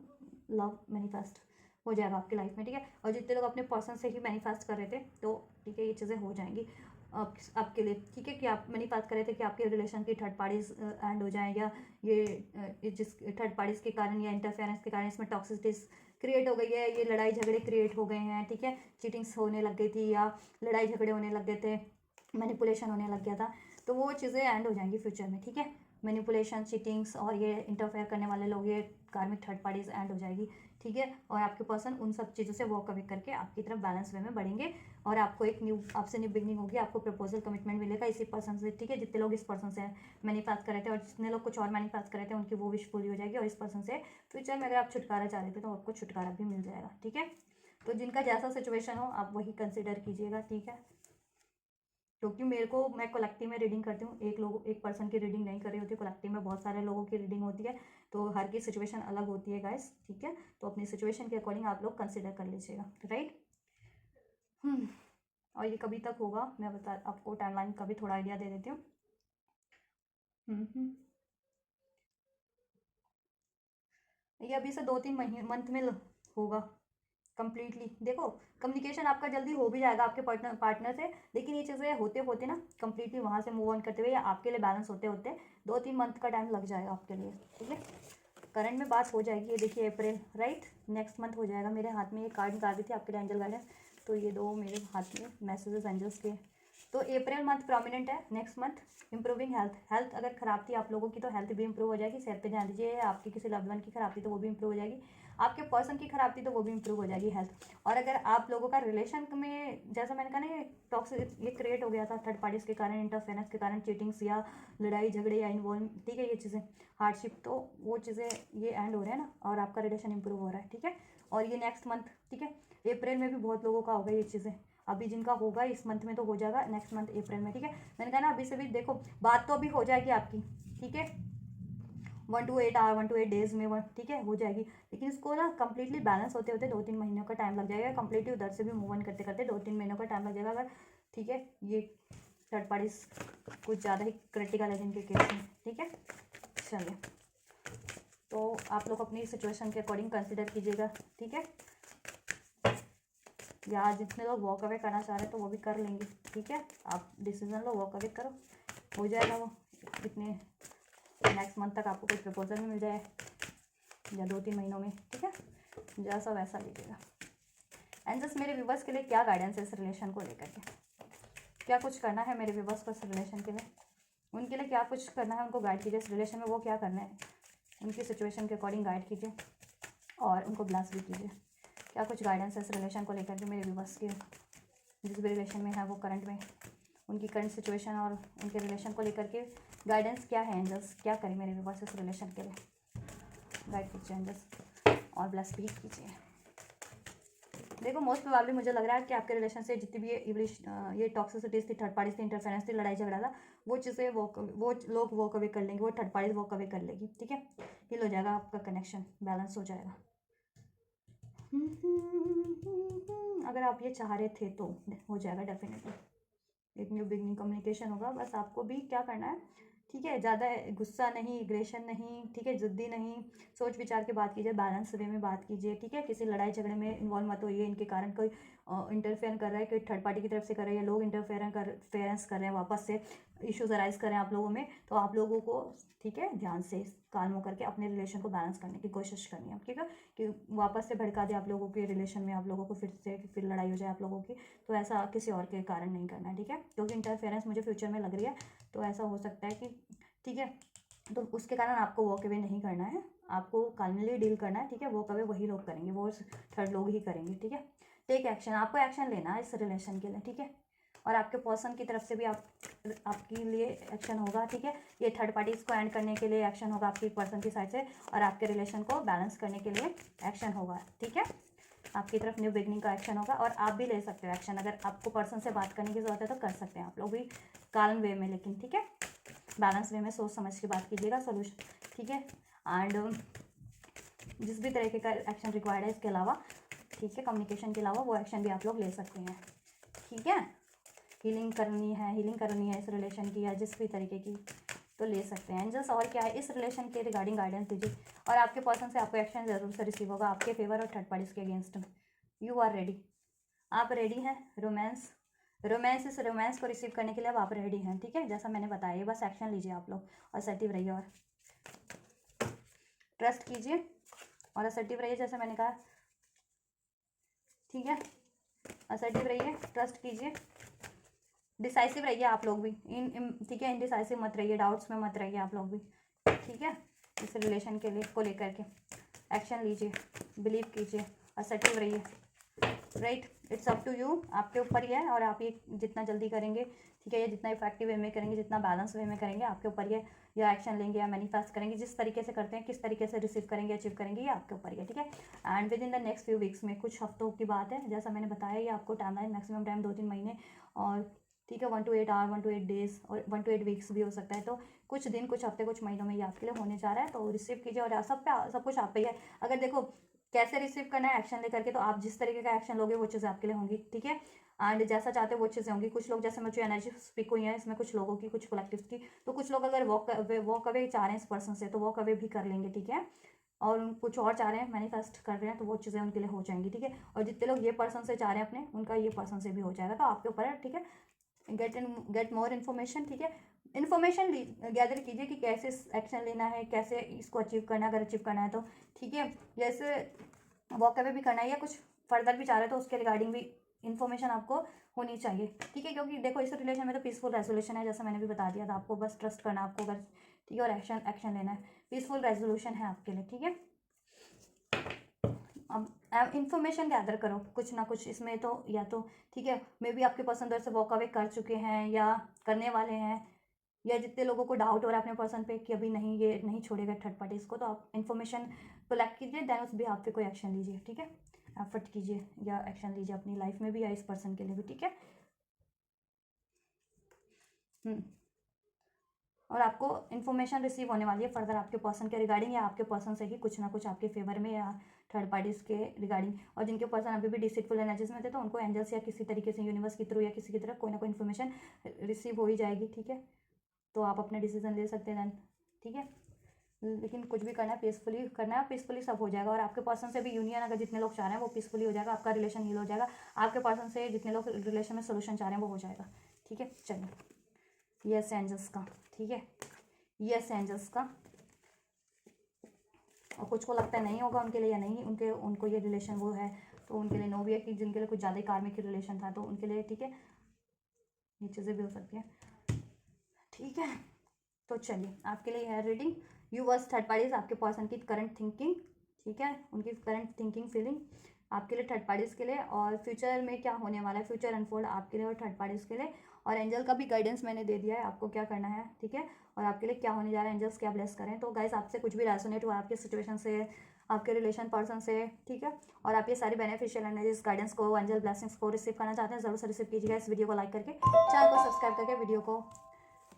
लव मैनिफेस्ट हो जाएगा आपकी लाइफ में, ठीक है। और जितने लोग अपने पर्सन से ही मैनिफेस्ट कर रहे थे, तो ठीक है, ये चीज़ें हो जाएंगी आपके लिए, ठीक है। कि आप मैनिफेस्ट कर रहे थे कि आपके रिलेशन की थर्ड पार्टीज एंड हो जाए, या ये जिस थर्ड पार्टीज के कारण या इंटरफेरेंस के कारण इसमें टॉक्सिसिटीज क्रिएट हो गई है, ये लड़ाई झगड़े क्रिएट हो गए हैं, ठीक है, चीटिंग्स होने लग गई थी, या लड़ाई झगड़े होने लग गए थे, मैनिपुलेशन होने लग गया था, तो वो चीज़ें एंड हो जाएंगी फ्यूचर में, ठीक है। मैनिपुलेशन, चीटिंग्स और ये इंटरफेयर करने वाले लोग, ये कार्मिक थर्ड पार्टीज एंड हो जाएगी, ठीक है। और आपके पर्सन उन सब चीज़ों से वॉक अवे करके आपकी तरफ बैलेंस वे में बढ़ेंगे, और आपको एक आपसे न्यू बिगनिंग होगी, आपको प्रपोजल कमिटमेंट मिलेगा इसी पर्सन से, ठीक है। जितने लोग इस पर्सन से मैनिफेस्ट कर रहे थे, और जितने लोग कुछ और मैनिफेस्ट कर रहे थे, उनकी वो विश पूरी हो जाएगी, और इस पर्सन से फ्यूचर में अगर आप छुटकारा चाह रहे थे, तो आपको छुटकारा भी मिल जाएगा, ठीक है। तो जिनका जैसा सिचुएशन हो आप वही कंसिडर कीजिएगा, ठीक है। क्योंकि मैं कलेक्टिव में रीडिंग करती हूँ, एक पर्सन की रीडिंग नहीं कर रही होती, कलेक्टिव में बहुत सारे लोगों की रीडिंग होती है, तो हर की सिचुएशन अलग होती है गाइस, ठीक है। तो अपनी सिचुएशन के अकॉर्डिंग आप लोग कंसिडर कर लीजिएगा, राइट। और ये कभी तक होगा, मैं बता आपको टाइमलाइन का भी थोड़ा आइडिया दे देती हूँ। ये अभी से 2-3 महीने मंथ में होगा कंप्लीटली। देखो, कम्युनिकेशन आपका जल्दी हो भी जाएगा आपके पार्टनर से, लेकिन ये चीज़ें होते होते ना कंप्लीटली वहाँ से मूव ऑन करते हुए, या आपके लिए बैलेंस होते होते 2-3 मंथ का टाइम लग जाएगा आपके लिए, ठीक है। करंट में बात हो जाएगी, ये देखिए अप्रैल, राइट, नेक्स्ट मंथ हो जाएगा। मेरे हाथ में ये कार्ड निकाल रही थी आपके लिए एंजल गाइडेंस, तो ये दो मेरे हाथ में मैसेजेस एंजल्स के। तो अप्रैल मंथ प्रोमिनेंट है, नेक्स्ट मंथ इंप्रूविंग हेल्थ अगर खराब थी आप लोगों की, तो हेल्थ भी इंप्रूव हो जाएगी, सेहत पे ध्यान दीजिए। आपकी किसी लव्ड वन की खराब थी तो वो भी इंप्रूव हो जाएगी, आपके पर्सन की खराब थी तो वो भी इंप्रूव हो जाएगी हेल्थ। और अगर आप लोगों का रिलेशन में, जैसा मैंने कहा ना, ये टॉक्सिक ये क्रिएट हो गया था थर्ड पार्टीज के कारण, इंटरफेरेंस के कारण, चीटिंग्स या लड़ाई झगड़े या इन्वॉल्व, ठीक है, ये चीज़ें हार्डशिप, तो वो चीज़ें ये एंड हो रहे हैं ना, और आपका रिलेशन इंप्रूव हो रहा है, ठीक है। और ये नेक्स्ट मंथ, ठीक है, अप्रैल में भी बहुत लोगों का होगा ये चीज़ें। अभी जिनका होगा इस मंथ में तो हो जाएगा, नेक्स्ट मंथ अप्रैल में, ठीक है। मैंने कहा ना अभी से भी देखो, बात तो अभी हो जाएगी आपकी, ठीक है, 1 to 8 डेज में वन, ठीक है, हो जाएगी। लेकिन इसको ना कंप्लीटली बैलेंस होते होते 2-3 महीनों का टाइम लग जाएगा, कंप्लीटली उधर से भी मूव ऑन करते करते 2-3 महीनों का टाइम लग जाएगा अगर, ठीक है। ये थर्ड पार्टीज कुछ ज़्यादा ही क्रिटिकल है जिनके केस में, ठीक है। चलिए, तो आप लोग अपनी सिचुएशन के अकॉर्डिंग कंसिडर कीजिएगा, ठीक है। या जितने लोग वॉक अवे करना चाह रहे हैं तो वो भी कर लेंगे, ठीक है। आप डिसीजन लो, वॉक अवे करो, हो जाएगा वो। इतने नेक्स्ट मंथ तक आपको कोई प्रपोजल भी मिल जाए, या 2-3 महीनों में, ठीक है, जैसा वैसा लीजिएगा। एंड जस्ट मेरे व्यूवर्स के लिए क्या गाइडेंस है इस रिलेशन को लेकर के। क्या कुछ करना है मेरे व्यूअर्स को इस रिलेशन के लिए, उनके लिए क्या कुछ करना है, उनको गाइड कीजिए इस रिलेशन में, वो क्या करना है उनकी सिचुएशन के अकॉर्डिंग गाइड कीजिए और उनको ब्लेस भी कीजिए। क्या कुछ गाइडेंस है इस रिलेशन को लेकर के मेरे व्यूअर्स के, जिस भी रिलेशन में है वो करंट में, उनकी करंट सिचुएशन और उनके रिलेशन को लेकर के गाइडेंस क्या है, एंजल्स क्या करें मेरे व्यूअर्स इस रिलेशन के लिए, गाइड कीजिए एंजल्स और ब्लेस भी कीजिए। देखो मोस्ट प्रोबेबली मुझे लग रहा है कि आपके रिलेशन से जितनी भी ये टॉक्सिसिटीज थी, थर्ड पार्टीज थी, इंटरफेरेंस थी, लड़ाई झगड़ा था, वो चीज़ें वो लोग वॉक अवे कर लेंगे, वो थर्ड पार्टीज वॉक अवे कर लेगी, ठीक है, हील हो जाएगा आपका कनेक्शन, बैलेंस हो जाएगा। अगर आप ये चाह रहे थे तो हो जाएगा डेफिनेटली, एक न्यू बिगनिंग कम्युनिकेशन होगा। बस आपको भी क्या करना है, ठीक है, ज़्यादा गुस्सा नहीं, एग्रेशन नहीं, ठीक है, जिद्दी नहीं, सोच विचार के बात कीजिए, बैलेंस वे में बात कीजिए, ठीक है, किसी लड़ाई झगड़े में इन्वॉल्व मत होइए, इनके कारण कोई इंटरफेयर कर रहा है, कोई थर्ड पार्टी की तरफ से कर रहा है, लोग इंटरफेरेंस कर रहे हैं, वापस से इश्यूज अराइज कर रहे हैं आप लोगों में, तो आप लोगों को, ठीक है, ध्यान से काल्म होकर के अपने रिलेशन को बैलेंस करने की कोशिश करनी है, ठीक है, कि वापस से भड़का दे आप लोगों के रिलेशन में, आप लोगों को फिर लड़ाई हो जाए आप लोगों की, तो ऐसा किसी और के कारण नहीं करना है, ठीक है, क्योंकि इंटरफेरेंस मुझे फ्यूचर में लग रही है, तो ऐसा हो सकता है कि, ठीक है, तो उसके कारण आपको वॉक अवे नहीं करना है, आपको काल्मली डील करना है, ठीक है, वॉक अवे वही लोग करेंगे, वो थर्ड लोग ही करेंगे, ठीक है, टेक एक्शन, आपको एक्शन लेना है इस रिलेशन के लिए, ठीक है, और आपके पर्सन की तरफ से भी आपके लिए एक्शन होगा, ठीक है, ये थर्ड पार्टीज को एंड करने के लिए एक्शन होगा आपकी पर्सन की साइड से, और आपके रिलेशन को बैलेंस करने के लिए एक्शन होगा, ठीक है, आपकी तरफ न्यू बिगनिंग का एक्शन होगा, और आप भी ले सकते हो एक्शन, अगर आपको पर्सन से बात करने की जरूरत है तो कर सकते हैं आप लोग भी काल्म वे में, लेकिन ठीक है, बैलेंस वे में सोच समझ के बात कीजिएगा, सोल्यूशन, ठीक है, एंड जिस भी तरीके का एक्शन रिक्वायर्ड है इसके अलावा, ठीक है, कम्युनिकेशन के अलावा वो एक्शन भी आप लोग ले सकते हैं, ठीक है, हीलिंग करनी है इस रिलेशन की, या जिस भी तरीके की, तो ले सकते हैं एंजल्स। और क्या है, इस रिलेशन के रिगार्डिंग गाइडेंस दीजिए, और आपके पर्सन से आपको एक्शन जरूर से रिसीव होगा आपके फेवर और थर्ड पार्टीज के अगेंस्ट में। यू आर रेडी, आप रेडी हैं इस रोमांस को रिसीव करने के लिए अब आप रेडी हैं, ठीक है, जैसा मैंने बताया, बस एक्शन लीजिए आप लोग, असर्टिव रहिए और ट्रस्ट कीजिए और असर्टिव रहिए, जैसे मैंने कहा, ठीक है, असर्टिव रहिए, ट्रस्ट कीजिए, डिसाइसिव रहिए आप लोग भी, ठीक है, इनडिसाइसिव मत रहिए, डाउट्स में मत रहिए आप लोग भी, ठीक है, इस रिलेशन के लिए को लेकर के एक्शन लीजिए, बिलीव कीजिए, असर्टिव रहिए, right, it's up to you, आपके ऊपर ही है, और आप ये जितना जल्दी करेंगे, ठीक है, ये जितना इफेक्टिव वे में करेंगे, जितना बैलेंस वे में करेंगे, आपके ऊपर ही है, या एक्शन लेंगे या मैनिफेस्ट करेंगे, जिस तरीके से करते हैं, किस तरीके से रिसीव करेंगे, अचीव करेंगे, ये आपके ऊपर ही है, ठीक है, and with in the next few weeks में, कुछ हफ्तों की बात है, जैसा मैंने बताया, ये आपको टाइमलाइन मैक्सिमम टाइम 2-3 महीने, और ठीक है 1 to 8 आवर, 1 to 8 डेज और 1 to 8 वीक्स भी हो सकता है, तो कुछ दिन, कुछ हफ्ते, कुछ महीनों में ये आपके लिए होने जा रहा है, तो रिसीव कीजिए, और सब कुछ आप पे ही है। अगर देखो कैसे रिसीव करना है एक्शन लेकर के, तो आप जिस तरीके का एक्शन लोगे वो चीज़ें आपके लिए होंगी, ठीक है, एंड जैसा चाहते हो वो चीज़ें होंगी। कुछ लोग, जैसे मुझे एनर्जी स्पीक हुई है इसमें, कुछ लोगों की, कुछ कलेक्टिव की, तो कुछ लोग अगर वॉक अवे चाह रहे हैं इस पर्सन से, तो वॉक अवे भी कर लेंगे, ठीक है, और कुछ और चाह रहे हैं, मैनिफेस्ट कर रहे हैं, तो वो चीज़ें उनके लिए हो जाएंगी, ठीक है, और जितने लोग ये पर्सन से चाह रहे हैं अपने, उनका ये पर्सन से भी हो जाएगा, तो आपके ऊपर है, ठीक है, गेट मोर इन्फॉर्मेशन, ठीक है, इन्फॉर्मेशन गैदर कीजिए कि कैसे एक्शन लेना है, कैसे इसको अचीव करना है, अगर अचीव करना है तो, ठीक है, जैसे वॉक अवे भी करना है या कुछ फर्दर भी चाह रहे हैं, तो उसके रिगार्डिंग भी इन्फॉर्मेशन आपको होनी चाहिए, ठीक है, क्योंकि देखो इस रिलेशन में तो पीसफुल रेजोल्यूशन है, जैसा मैंने भी बता दिया था, आपको बस ट्रस्ट करना है, आपको बस, ठीक है, और एक्शन लेना है, पीसफुल रेजोल्यूशन है आपके लिए, ठीक है, अब इन्फॉर्मेशन गैदर करो कुछ ना कुछ इसमें, तो या तो, ठीक है, मे बी आपके पर्सन से वॉक अवे कर चुके हैं या करने वाले हैं, या जितने लोगों को डाउट हो रहा है अपने पर्सन पे कि अभी नहीं, ये नहीं छोड़ेगा थर्ड पार्टीज को, तो आप इन्फॉर्मेशन कलेक्ट कीजिए, देन उस भी आप पे कोई एक्शन लीजिए, ठीक है, एफर्ट कीजिए या एक्शन लीजिए अपनी लाइफ में भी या इस पर्सन के लिए भी, ठीक है, और आपको इन्फॉर्मेशन रिसीव होने वाली है फर्दर आपके पर्सन के रिगार्डिंग, या आपके पर्सन से ही कुछ ना कुछ आपके फेवर में या थर्ड पार्टीज के रिगार्डिंग, और जिनके पर्सन अभी भी डिसीटफुल एनर्जीज में थे, तो उनको एंजल्स या किसी तरीके से यूनिवर्स के थ्रू या किसी की तरफ कोई ना कोई इन्फॉर्मेशन रिसीव हो ही जाएगी, ठीक है, तो आप अपने डिसीजन ले सकते हैं देन, ठीक है, लेकिन कुछ भी करना है पीसफुली करना है, पीसफुली सब हो जाएगा, और आपके पर्सन से भी यूनियन अगर जितने लोग चाह रहे हैं वो पीसफुली हो जाएगा, आपका रिलेशन हील हो जाएगा, आपके पर्सन से जितने लोग रिलेशन में सोल्यूशन चाह रहे हैं वो हो जाएगा, ठीक है, चलिए, यस एंजल्स का, ठीक है, यस एंजल्स का, और कुछ को लगता है नहीं होगा उनके लिए, या नहीं उनको ये रिलेशन वो है, तो उनके लिए नो भी है, कि जिनके लिए कुछ ज़्यादा ही कार्मिक रिलेशन था, तो उनके लिए, ठीक है, ये चीज़ें भी हो सकती हैं, ठीक है। तो चलिए आपके लिए है रीडिंग यूवर्स थर्ड पार्टीज, आपके पर्सन की करंट थिंकिंग, ठीक है, उनकी करंट थिंकिंग फीलिंग आपके लिए थर्ड पार्टीज के लिए, और फ्यूचर में क्या होने वाला है, फ्यूचर अनफोल्ड आपके लिए और थर्ड पार्टीज के लिए, और एंजल का भी गाइडेंस मैंने दे दिया है आपको क्या करना है, ठीक है, और आपके लिए क्या होने जा रहा है, एंजल्स क्या ब्लेस करें। तो गाइस आपसे कुछ भी रेजोनेट हुआ आपके सिचुएशन से, आपके रिलेशन पर्सन से, ठीक है, और आप ये सारी बेनिफिशियल एनर्जीज गाइडेंस को, एंजल ब्लेसिंग्स को रिसीव करना चाहते हैं, जरूर से रिसीव कीजिएगा। इस वीडियो को लाइक करके, चैनल को सब्सक्राइब करके, वीडियो को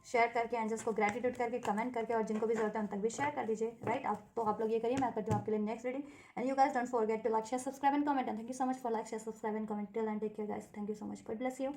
शेयर करके, एंजल्स को ग्रेटिट्यूड करके, कमेंट करके, और जिनको भी जरूरत है उन तक भी शेयर कर दीजिए, राइट। आप तो आप लोग ये करिए, मैं करती हूँ आपके लिए next reading. And you guys don't forget to like share subscribe and comment, and thank you so much for like share subscribe and comment till and take care guys, thank you so much, God bless you.